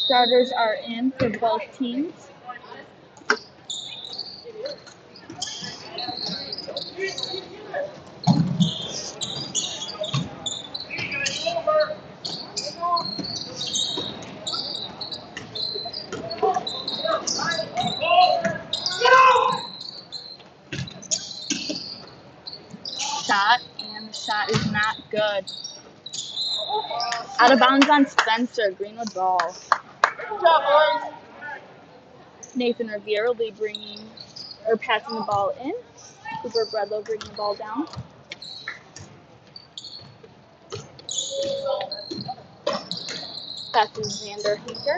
S6: Starters are in for both teams. Shot, and the shot is not good. Out of bounds on Spencer, Greenwood ball. Nathan Revere will be passing the ball in. Cooper Bredlow bringing the ball down. Passes Xander Hinker.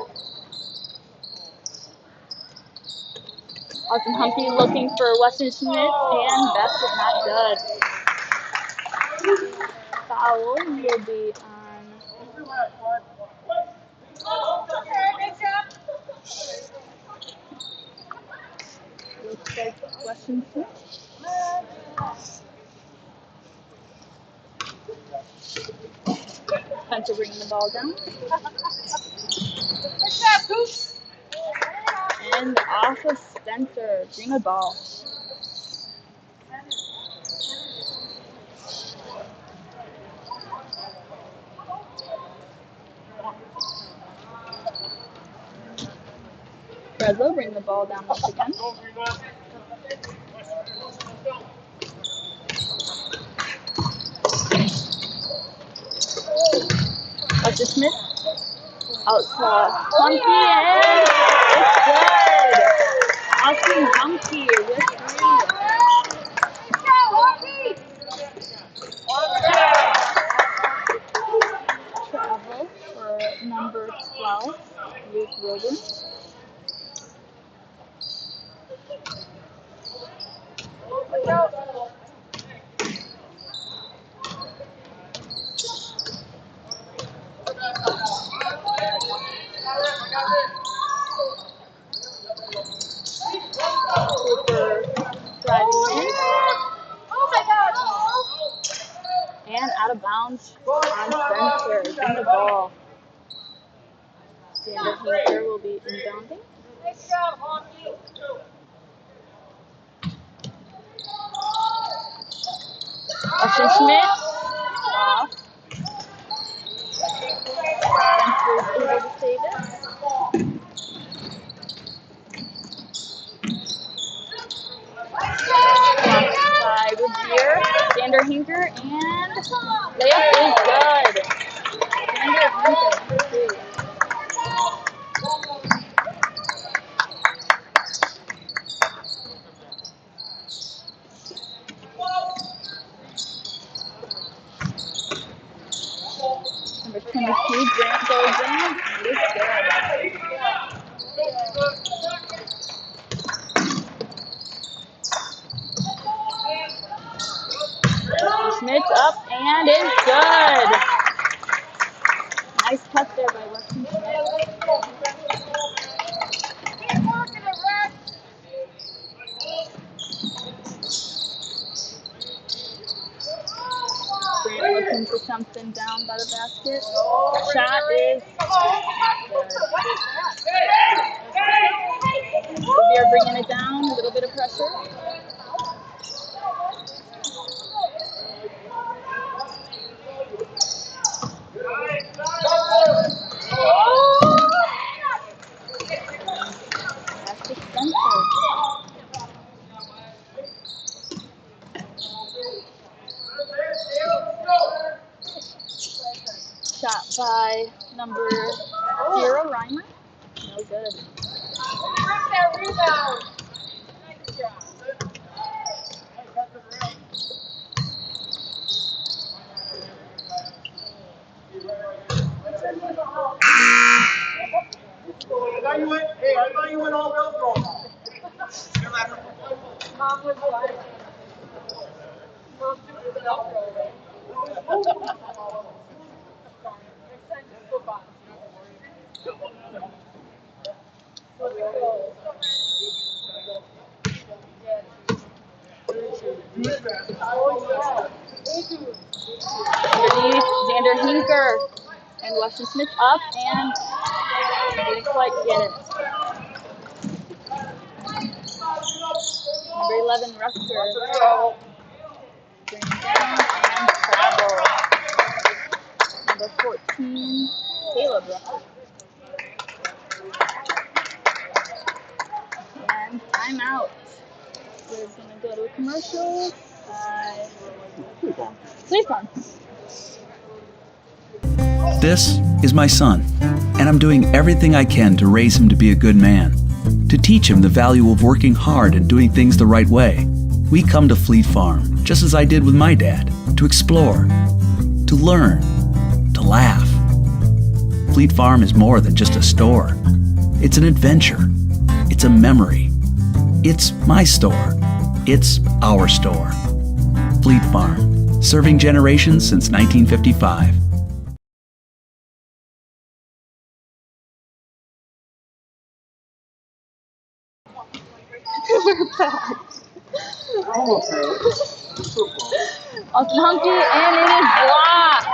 S6: Austin Humphrey looking for Weston Smith, and that's not good. Foul will be on. Looks like Weston Smith. Spencer bringing the ball down. And off of Spencer, Greenwood ball. Bredlow bring the ball down once again. Weston Smith out to Humpy, and it's good. Austin Humpy with 3. Travel for number 12, Luke Roden. Cooper driving in. And out of bounds on Spencer. In the ball. Xander Hinker will be inbounding. Austin Schmidt off. Spencer is able to save it. By Revere, Xander Hinker, and layup is good. Xander Hinker, 3. Number 22, Grant goes in, and it's good. Schmidt's up and it's good. Nice cut there by Weston Schmidt. Grant looking for something down by the basket. Shot is good. Revere bringing it down, a little bit of pressure. That's the Spencer. Shot by number 0, Reimer. No good. Rebound. Nice job. I thought you went all real wrong. Mom was like, Mom took the Velcro. Underneath, Xander Hinker. And Weston Smith up and didn't quite get it. Number 11, Rusker. Bring it down and travel. Number 14, Caleb Rusker. And timeout. We're going to go to a commercial. Fleet Farm.
S7: This is my son, and I'm doing everything I can to raise him to be a good man, to teach him the value of working hard and doing things the right way. We come to Fleet Farm, just as I did with my dad, to explore, to learn, to laugh. Fleet Farm is more than just a store. It's an adventure. It's a memory. It's my store. It's our store. Fleet Farm, serving generations since 1955.
S6: We're back. Austin Hunky, and it is blocked.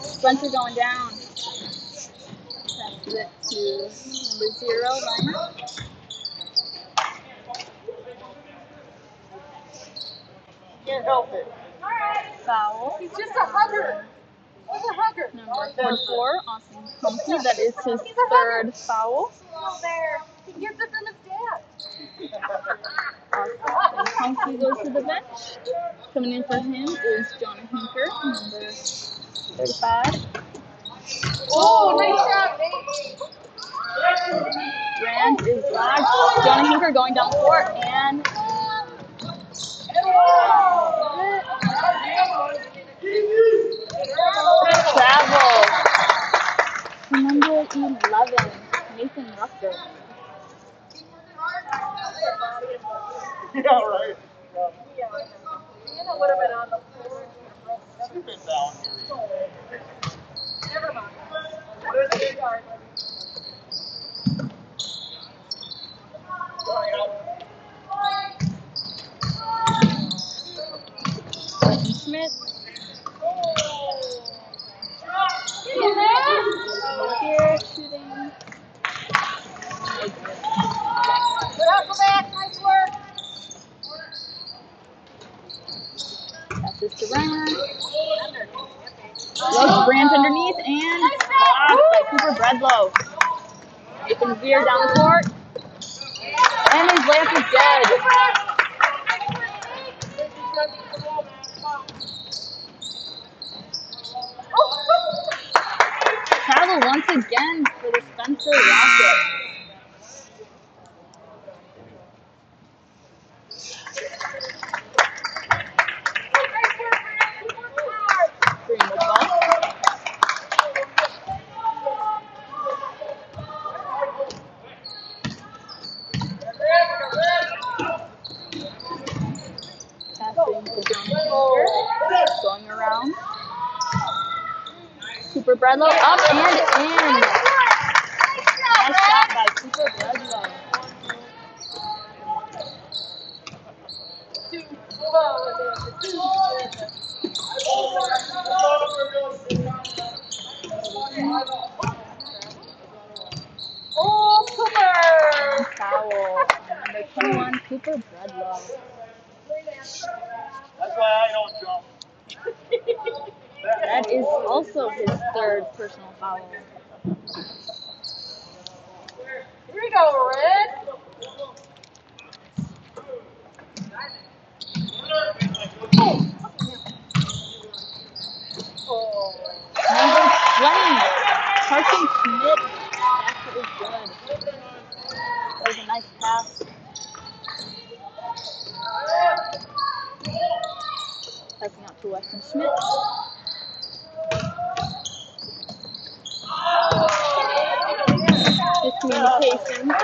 S6: Spencer going down. That's it to number 0, Reimer. Can't help it. Foul. He's just a hugger. He's a hugger. Number 44, Austin Hunky. That is his 3rd foul. There. He gets it from his dad. Austin Hunky goes to the bench. Coming in for him is Jonah Hinker, number 35. Oh, nice shot, Nate. Brand is blocked. Jonah Hinker going down the court and travel. Number 11, Nathan Rucker.
S8: Yeah, right. Anna would have been on the floor. She's been down here. Never mind.
S6: Schmidt. Here, shooting.
S8: Go back. Nice work.
S6: Passes to Reimer. Loves Brandt underneath and blocked by Cooper Bredlow. Nathan Veer down the court. And his layup is good. Travel once again for the Spencer Rocket. Greenwood ball. Passing to John Hunter. Going around. Cooper Bredlow up and in. Nice shot by Cooper Bredlow.
S8: Oh, Cooper!
S6: Foul. Number 21, Cooper Bredlow.
S8: That's why I don't jump.
S6: That is also his 3rd personal foul.
S8: Here we go, Red.
S6: Number 20, Carson Schmidt. That is good. That was a nice pass. Passing out to Weston Schmidt. Miscommunication with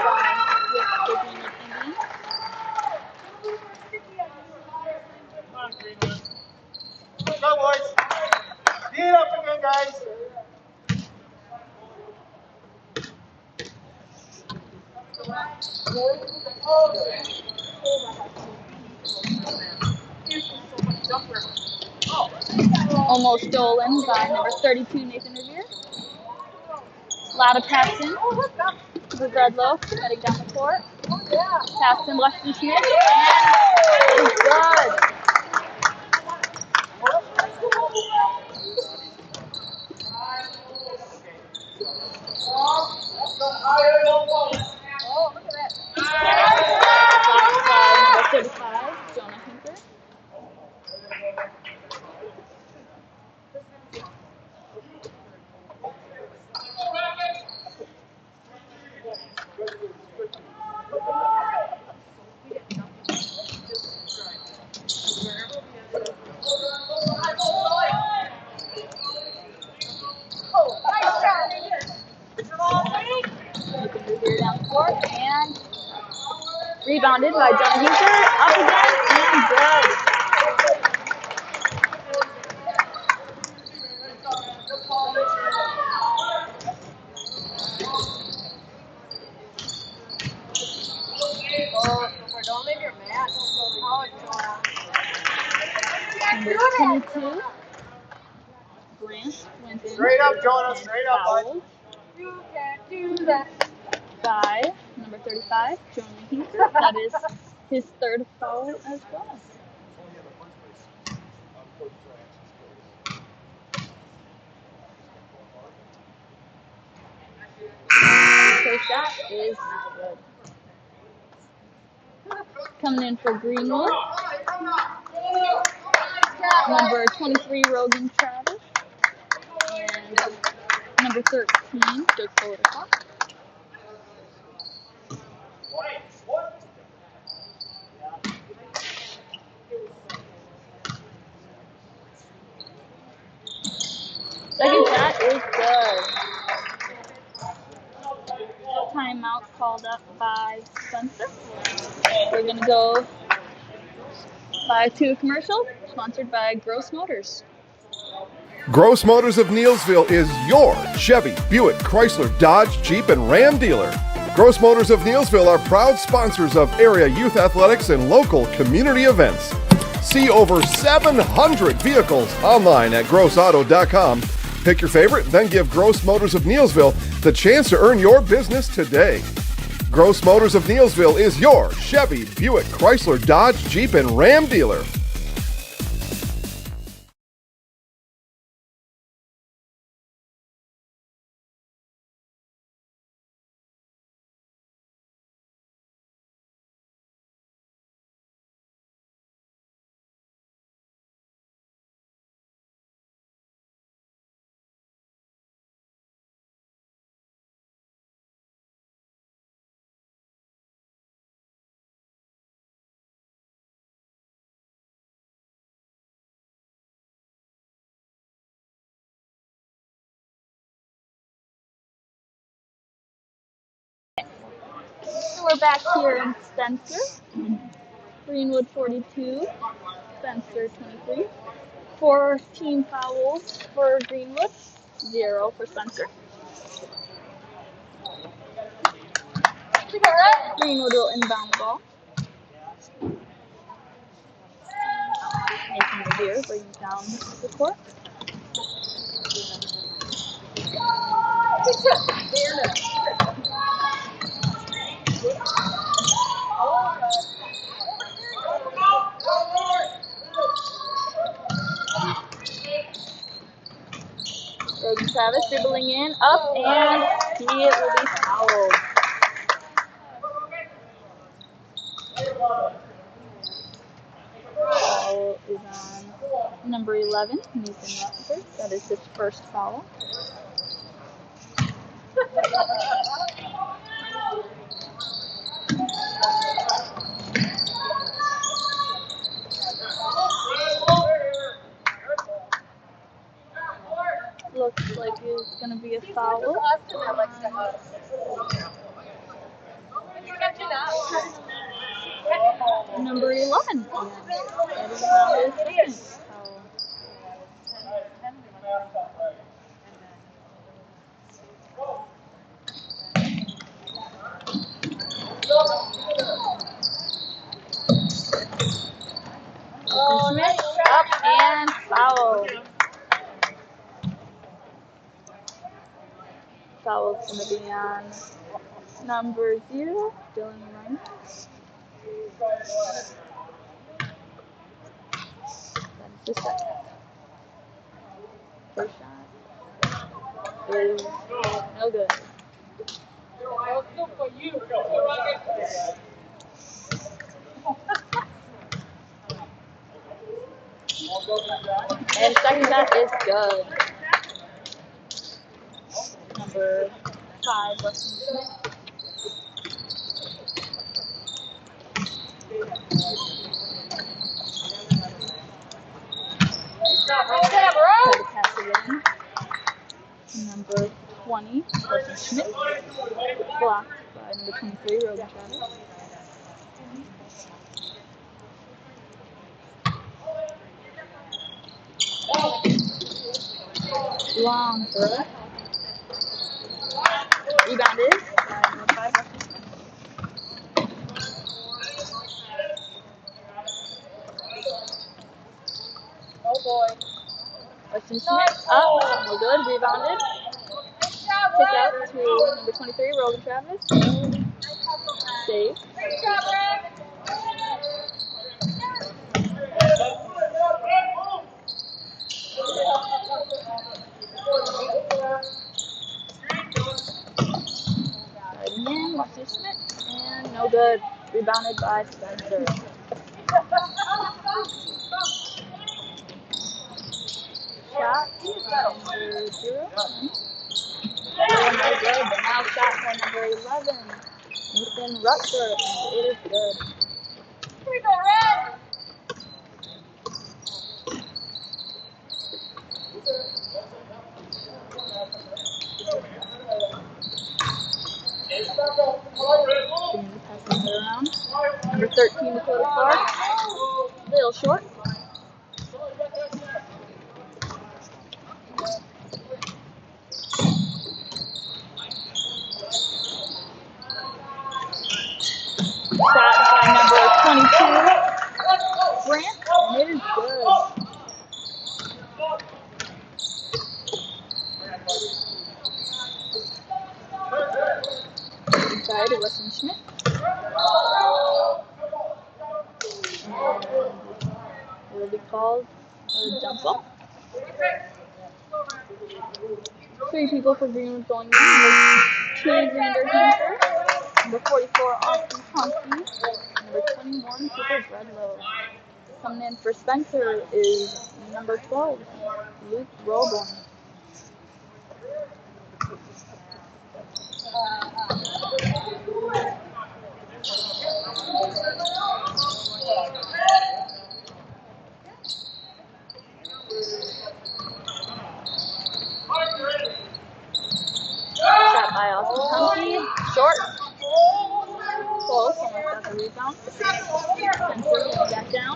S6: the Greenwood Indians.
S8: Come on, Greenwood. Go, boys. Beat it up again, guys.
S6: Almost stolen by number 32, Nathan Revere. Ladder Paxton for Gredlow, heading down the court. Paxton left to Smith, and it's good. Oh, look at that. Blocked by number 35, Jonah Hinker. Nathan Revere down the court, and rebounded by Jonah Hinker. Up again, and good.
S8: Don't leave your mat.
S6: Number 22, Grant went in.
S8: Straight up, Jonah. Straight up, bud.
S6: Fouled
S8: You can't do that.
S6: by number 35, Jonah Hinker. That is his third foul as well. First shot is good. Coming in for Greenwood, number 23, Rogan Travis, and number 13, Dakota Cox. Second shot is good. Timeout called up by Spencer. We're going to go to a commercial sponsored by Gross Motors.
S3: Gross Motors of Neelsville is your Chevy, Buick, Chrysler, Dodge, Jeep, and Ram dealer. Gross Motors of Neelsville are proud sponsors of area youth athletics and local community events. See over 700 vehicles online at grossauto.com. Pick your favorite, then give Gross Motors of Neelsville the chance to earn your business today. Gross Motors of Neelsville is your Chevy, Buick, Chrysler, Dodge, Jeep, and Ram dealer.
S6: We're back here in Spencer. Greenwood 42, Spencer 23. 14 fouls for Greenwood, 0 for Spencer. Greenwood will inbound the ball. Nathan Revere brings down the court. Rogan Travis dribbling in, up, and he will be fouled. Foul is on number 11, Nathan Rutherford. That is his first foul. Looks like it's going to be a foul. Number 11. That is now his second foul. Smith up and foul. foul is going to be on number 0, Dylan Reiner. That's the second. First shot is no good. And second shot is good. Number 5, Weston Smith. Try to pass it in. Number 20, Weston Smith. Blocked by number 23, Rogan Travis. Long throw. Rebounded by number 5, Weston Smith. Oh boy. Weston Smith up, no good, rebounded. Kick out to number 23, Rogan Travis. Save. Again, Weston Smith, and no good, rebounded by Spencer. Shot number 0. No good, but now shot by number 11, Nathan Rutger, and it is good. Here we go, Red! Passing it around. Number 13, Dakota Clark. Little short. Shot by number 22, Grant, and it is good. Inside to Weston Schmidt. And it will be called a jump ball. 3 people for Greenwood going in. Number 2, Xander Hanser. Number 44, Austin Punky. Number 21, Cooper Bredlow. Coming in for Spencer is number 12, Luke Roborn. Shot by Austin Punky. Short. Close, almost got the rebound. Spencer getting back down.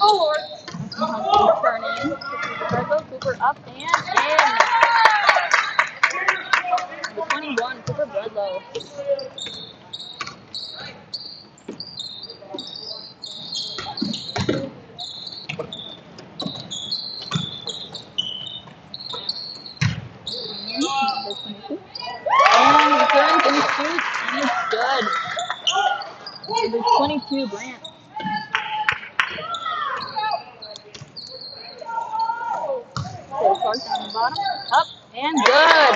S6: Oh Lord. Turn in. Cooper up and in. Number 21, Cooper Bredlow. Number 22. And he turns and he shoots and it's good. Number 22, Grant. Taylor Clark down the bottom. Up and good.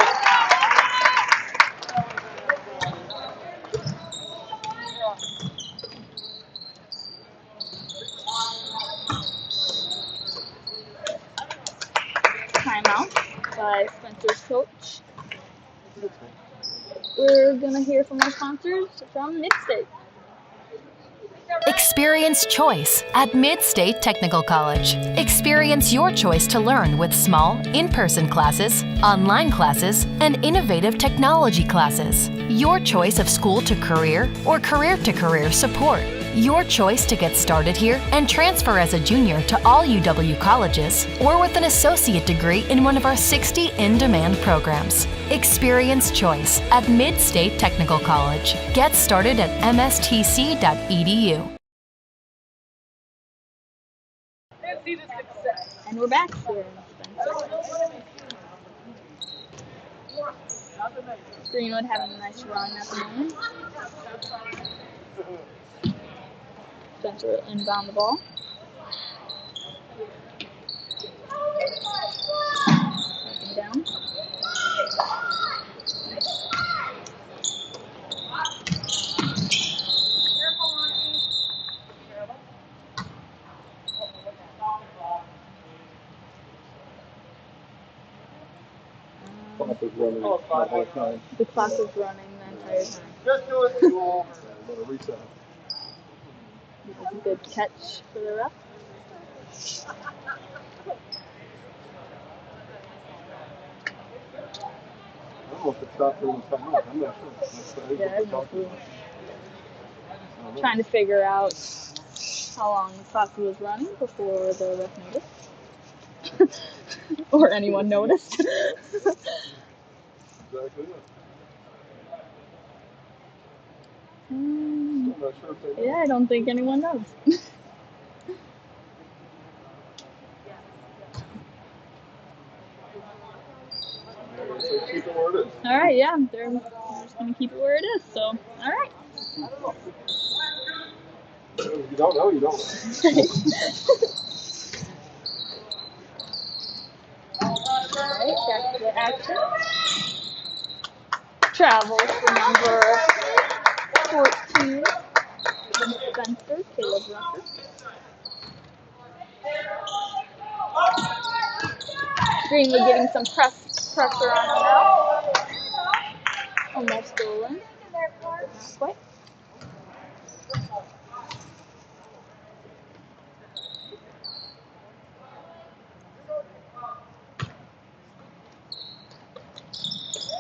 S6: Timeout by Spencer's coach. We're going to hear from our sponsors from Mid-State.
S2: Experience choice at Mid-State Technical College. Experience your choice to learn with small, in-person classes, online classes, and innovative technology classes. Your choice of school to career or career to career support. Your choice to get started here and transfer as a junior to all UW colleges or with an associate degree in one of our 60 in-demand programs. Experience choice at Mid-State Technical College. Get started at mstc.edu.
S6: And we're back here in Spencer. Greenwood having a nice run at the moment. Spencer will inbound the ball. Second down.
S1: Clock is running the whole time.
S6: The clock is running the entire time.
S8: Just do it. Go over.
S1: Reset.
S6: That's a good catch for the ref.
S1: I don't know if it stopped during the timeout. I'm not sure.
S6: Yeah, I have no clue. Trying to figure out how long the clock was running before the ref noticed. Or anyone noticed.
S1: Exactly.
S6: Mm,
S1: I'm not sure if they know.
S6: yeah, I don't think anyone knows.
S1: So keep it where it is.
S6: Alright, yeah, they're just going to keep it where it is, so, alright.
S1: You don't know, you don't.
S6: Alright, back to the action. Travel for number 14 from Spencer, Caleb Rucker. Greenwood getting some pressure on him now. Almost stolen. Not quite.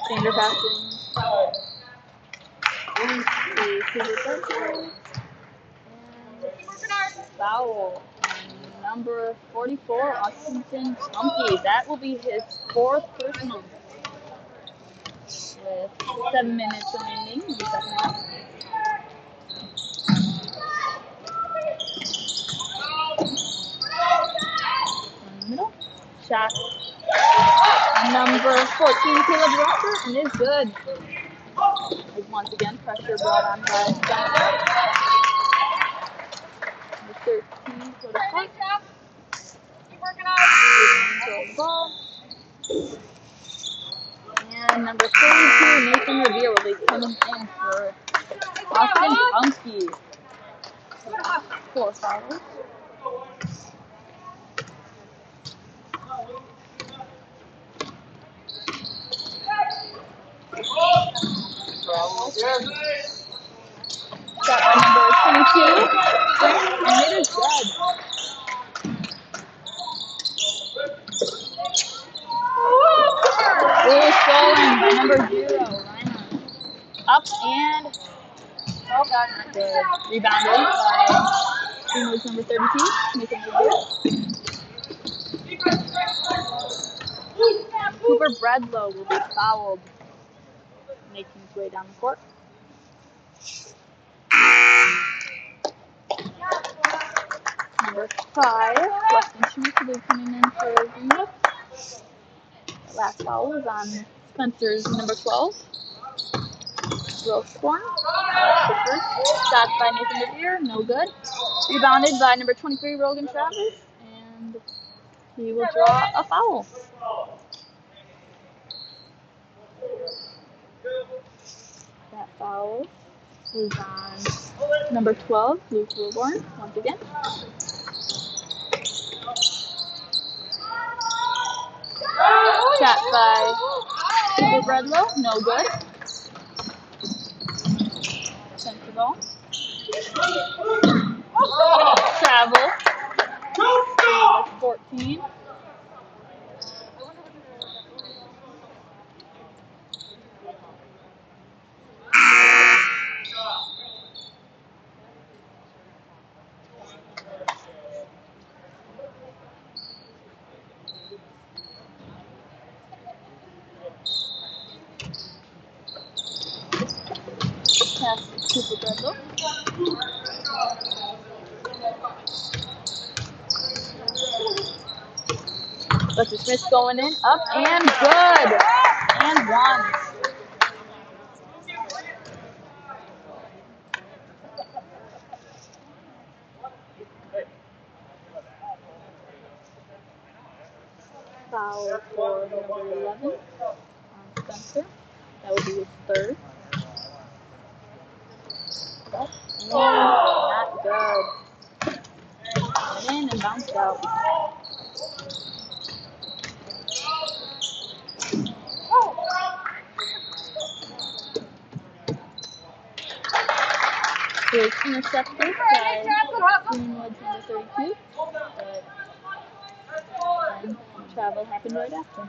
S6: Finger passing. Foul on number 44, Austin Chunky. That will be his 4th personal. With 7 minutes remaining in the second half. In the middle. Shot on number 14, Caleb Rucker, and is good. As once again, pressure brought on by Spencer. Number 13 for the punt.
S8: Keep working on it.
S6: Throw the ball. And number 42, Nathan Revere, will be coming in for Austin Punky. 4 fouls. Shot by number 22, and it is good. Ooh, stolen by number 0, Ryan. Up and oh god, not good. Rebounded by Greenwood's number 32, Nathan Revere. Cooper Bredlow will be fouled, making his way down the court. Number 5, Weston Schmidt will be coming in for Greenwood. The last foul is on Spencer's number 12, Roseborn. The first shot by Nathan Revere, no good. Rebounded by number 23, Rogan Travis, and he will draw a foul. That foul is on number 12, Luke Wilborn, once again. Shot by Cooper Bredlow, no good. Sent the ball. Travel. 14. Pass to Cooper Bredlow. Buster Smith's going in, up and good. And one. Foul for number 11 on Spencer. That would be his third. Up and not good. Went in and bounced out. It was intercepted by Greenwood's number 32, but then travel happened right after.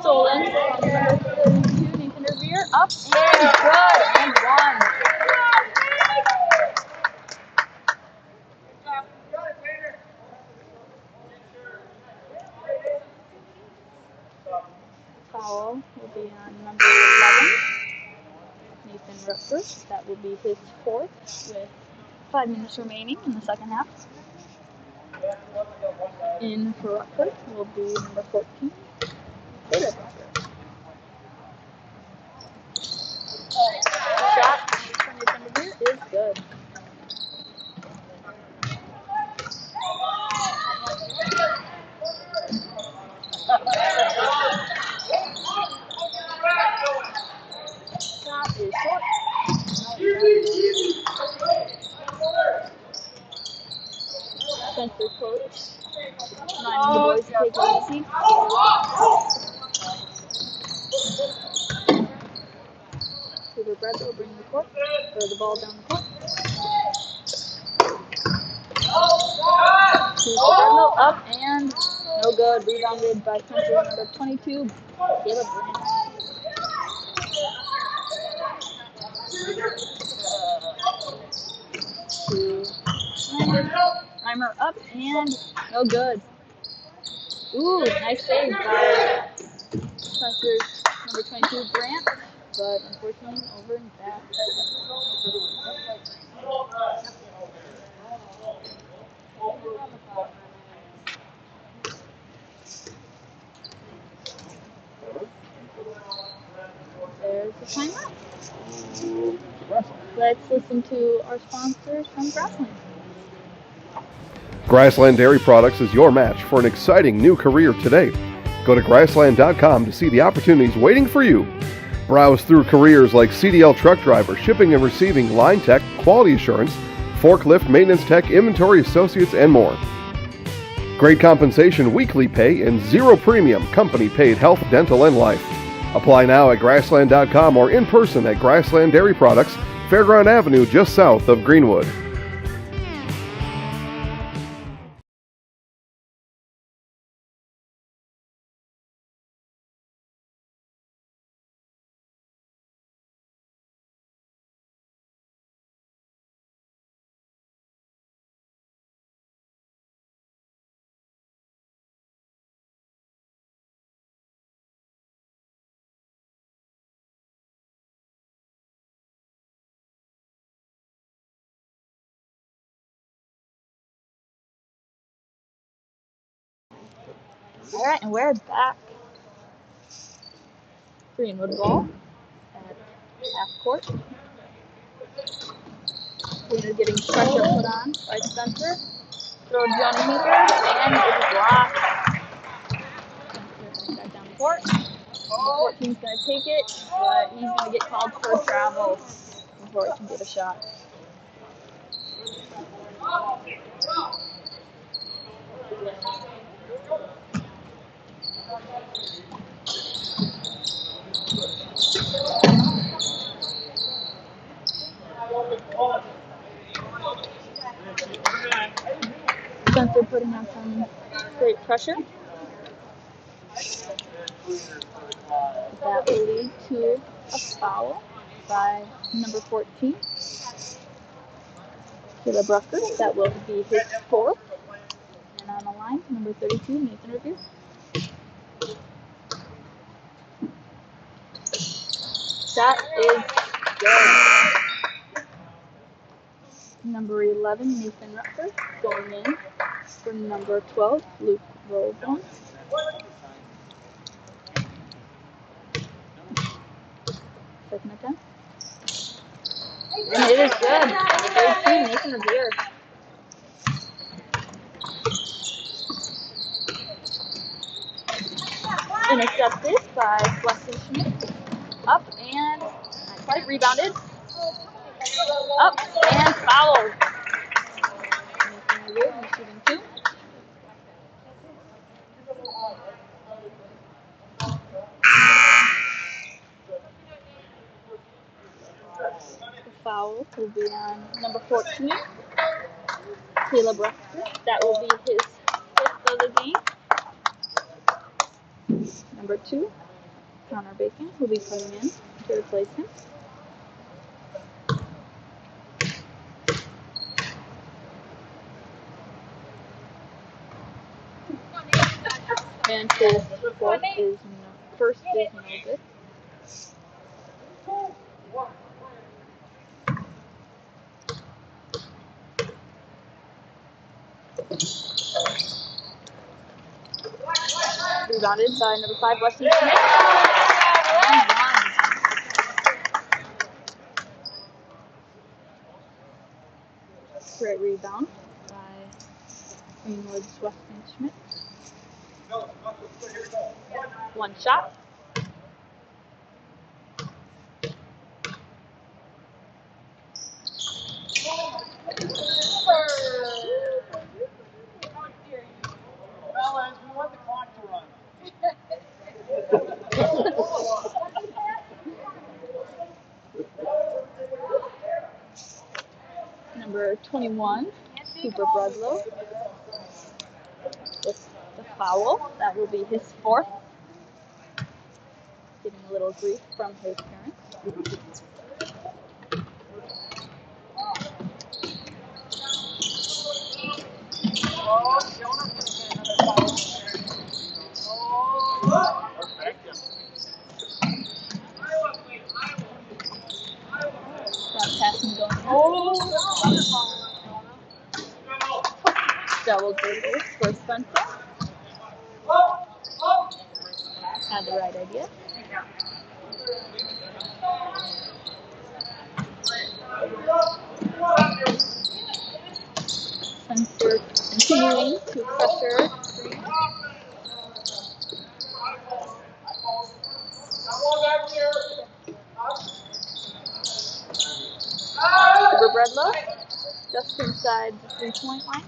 S6: Stolen from number 32, Nathan Revere, up and good, and one. Foul will be on number 11, Nathan Rutgers. That will be his fourth with 5 minutes remaining in the second half. In for Rutgers will be number 14, Caleb Rutgers. Shot from Nathan Revere is good. Shot is short. Spencer coach. Reminding the boys to take it easy. Cooper Brett will bring the court, throw the ball down the court. Cooper up and no good. Rebounded by Spencer number 22, Caleb Green. Reimer up and no good. Ooh, nice save by Spencer's number 22, Grant, but unfortunately over and back. There's the timeout. Let's listen to our sponsors from Grassland.
S3: Grassland Dairy Products is your match for an exciting new career today. Go to grassland.com to see the opportunities waiting for you. Browse through careers like CDL truck driver, shipping and receiving, line tech, quality assurance, forklift, maintenance tech, inventory associates, and more. Great compensation, weekly pay, and zero premium, company paid health, dental, and life. Apply now at grassland.com or in person at Grassland Dairy Products, Fairground Avenue, just south of Greenwood.
S6: All right, and we're back. Greenwood ball at half court. Greenwood getting pressure put on by Spencer. Throw to Johnny Meeker, and it's blocked. Spencer back down the court. 14's going to take it, but he's going to get called for a travel before he can get a shot. Spencer putting on some great pressure. That will lead to a foul by number 14, Caleb Rucker. That will be his fourth. And on the line, number 32, Nathan Revere. That is good. Number 11, Nathan Rucker, going in for number 12, Luke Rollbone. Second attempt. And it is good. Number 13, Nathan Revere. Intercepted by Weston Schmidt. Up and not quite rebounded. Up and fouled. Nathan Revere shooting 2. The foul will be on number 14, Caleb Rucker. That will be his 5th of the game. Number 2, Connor Bacon will be coming in to replace him. And his first is no good. Rebounded by number 5, Weston Schmidt. And 1. Great rebound by Greenwood's Weston Schmidt. 1 shot.
S8: Fellas, we want the clock to run.
S6: Number 21, Cooper Bredlow, with the foul. That will be his 4th. Getting a little grief from his parents. That passing going on. Double dribbles for Spencer. Had the right idea. Spencer continuing to pressure Greenwood. Cooper Bredlow, just inside the 3-point line.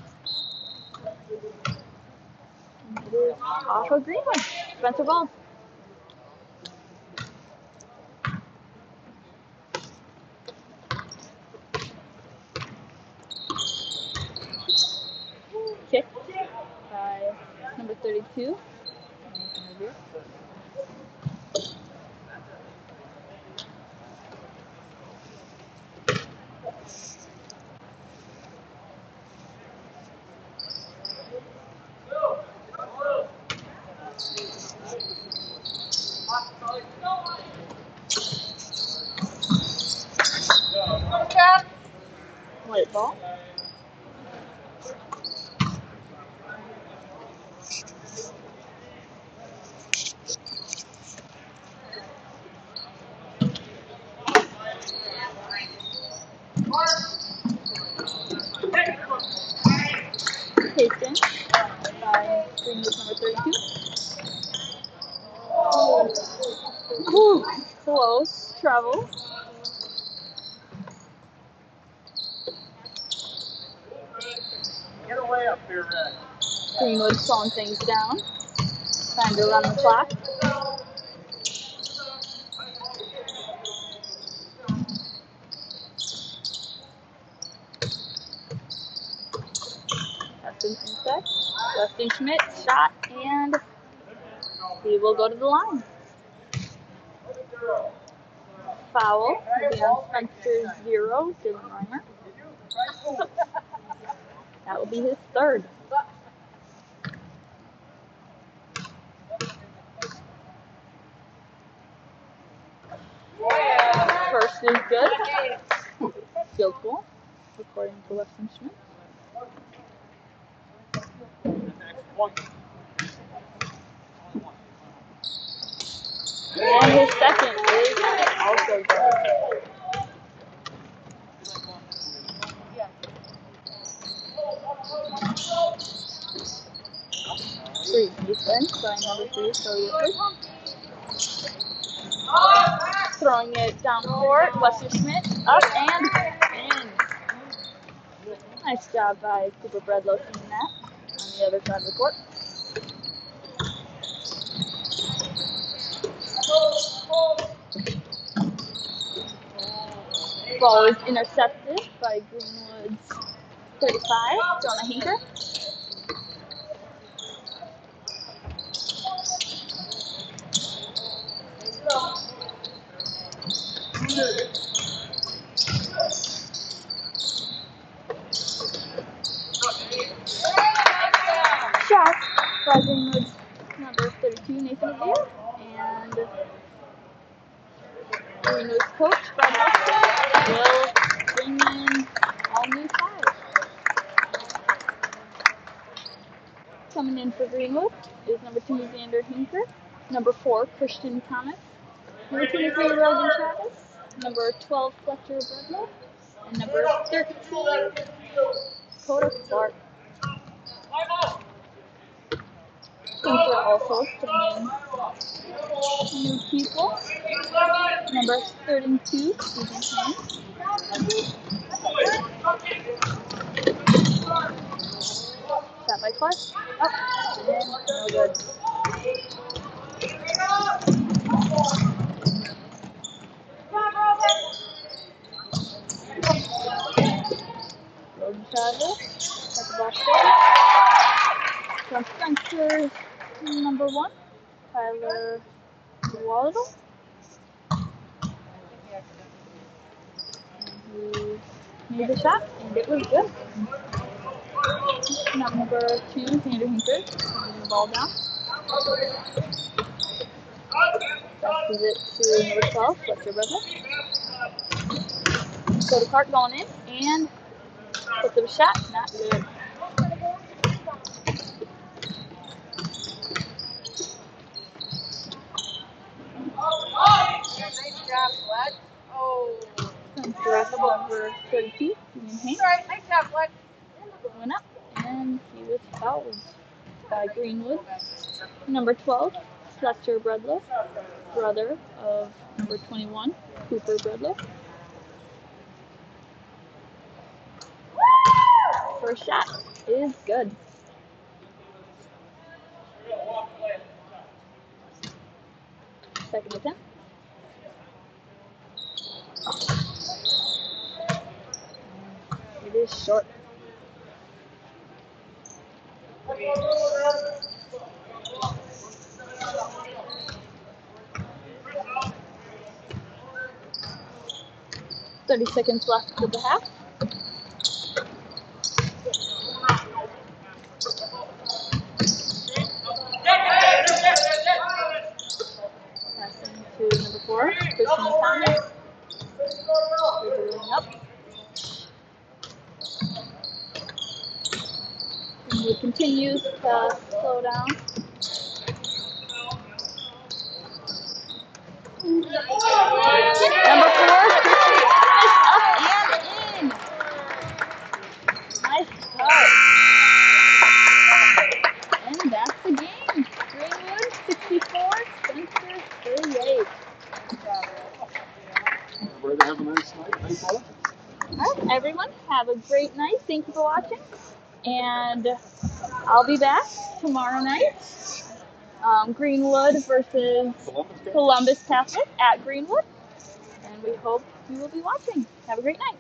S6: And it is off of Greenwood. Spencer ball. Kicked by number 32. White ball. Taken by Greenwood number 32. Ooh, close. Travel.
S8: Get away up here, Red.
S6: Greenwood slowing things down. Trying to run the clock. That's an inside. Weston Schmidt shot, and he will go to the line. foul will be on Spencer 0, Dylan Reimer. That will be his third. First is good. Field goal, according to Weston Schmidt. And his second is also good. Three defense by number 3, Cody Whitford. Throwing it down court, Weston Schmidt up and in. Nice job by Cooper Bredlow seeing that on the other side of the court. Ball is intercepted by Greenwood's 35, Jonah Hinker. Shot by Greenwood's number 32, Nathan Adair, and Greenwood's coach, Brad Weston, will bring in all new 5. Coming in for Greenwood is number 2, Xander Hinker, number 4, Christian Thomas, number 23, Rogan Travis, number 12, Fletcher Bredlow, and number 13, Coda Clark. Hinker also bringing new people. Number 32, Stephen Haynes. Shot by Clark. Up. And no good. Rogan Travis. At the ball straight. From Spencer, number 1, Tyler Waddle. And he made the shot, and it was good. Number 2, Xander Hinker, putting the ball down. Passes it to number 12, Fletcher Bredlow. Cody Clark going in, and puts up a shot, not good. Number 32, Stephen Haynes.
S8: Nice job, Flex.
S6: Went up, and he was fouled by Greenwood. Number 12, Fletcher Bredlow, brother of number 21, Cooper Bredlow. First shot is good. Second attempt. It is short. "30 seconds left of the half. Passing to number 4, Christian Thomas. Dribbling up. Greenwood continues to slow down. Number 4, Christian Thomas up and in. Nice cut. And that's the game. Greenwood 64, Spencer 38.
S1: Everybody have a nice night. Thanks, Paula.
S6: All right, everyone, have a great night. Thank you for watching. And I'll be back tomorrow night. Greenwood versus Columbus Catholic at Greenwood. And we hope you will be watching. Have a great night.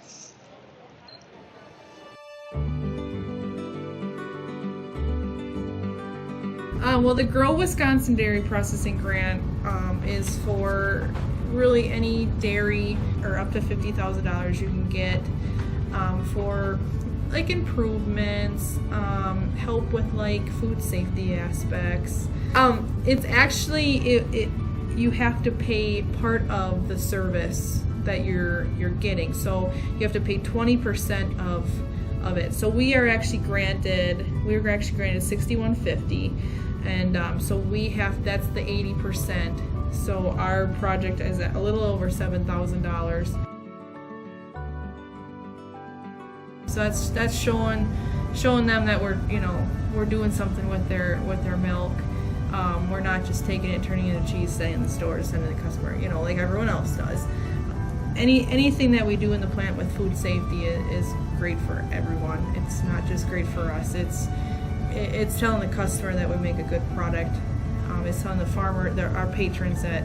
S4: Well, the Grow Wisconsin Dairy Processing Grant is for really any dairy or up to $50,000 you can get for like improvements, help with like food safety aspects. It's actually you have to pay part of the service that you're getting, so you have to pay 20% of it. So we were actually granted $6,150, and so that's the 80%. So our project is at a little over $7,000. So that's showing them that we're doing something with their milk. We're not just taking it, turning it into cheese, sending it in the store, sending it to the customer, like everyone else does. Anything that we do in the plant with food safety is great for everyone. It's not just great for us. It's telling the customer that we make a good product. It's telling the farmer, our patrons, that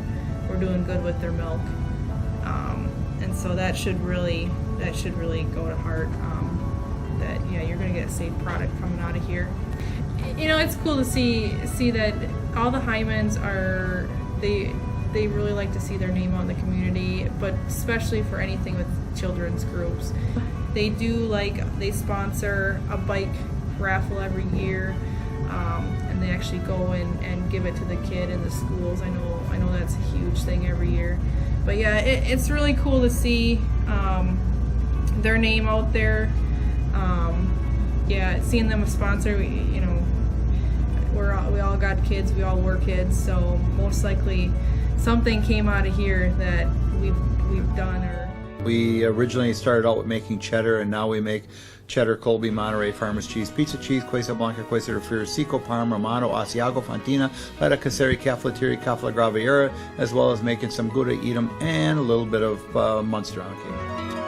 S4: we're doing good with their milk. And so that should really go to heart. That you're going to get a safe product coming out of here. It's cool to see that all the Hymens they really like to see their name out in the community, but especially for anything with children's groups. They sponsor a bike raffle every year, and they actually go and give it to the kid in the schools. I know that's a huge thing every year. But yeah, it's really cool to see their name out there. Seeing them sponsor, we all got kids, we all were kids, so most likely something came out of here that we've done.
S5: We originally started out with making cheddar, and now we make cheddar, Colby, Monterey, Farmers cheese, pizza cheese, Quesa Blanca, Quesa de Friar, Seco, Parma, Romano, Asiago, Fontina, Feta Caseri, Cafetieri, Cafla Graviera, as well as making some Gouda Edam and a little bit of Munster on cake.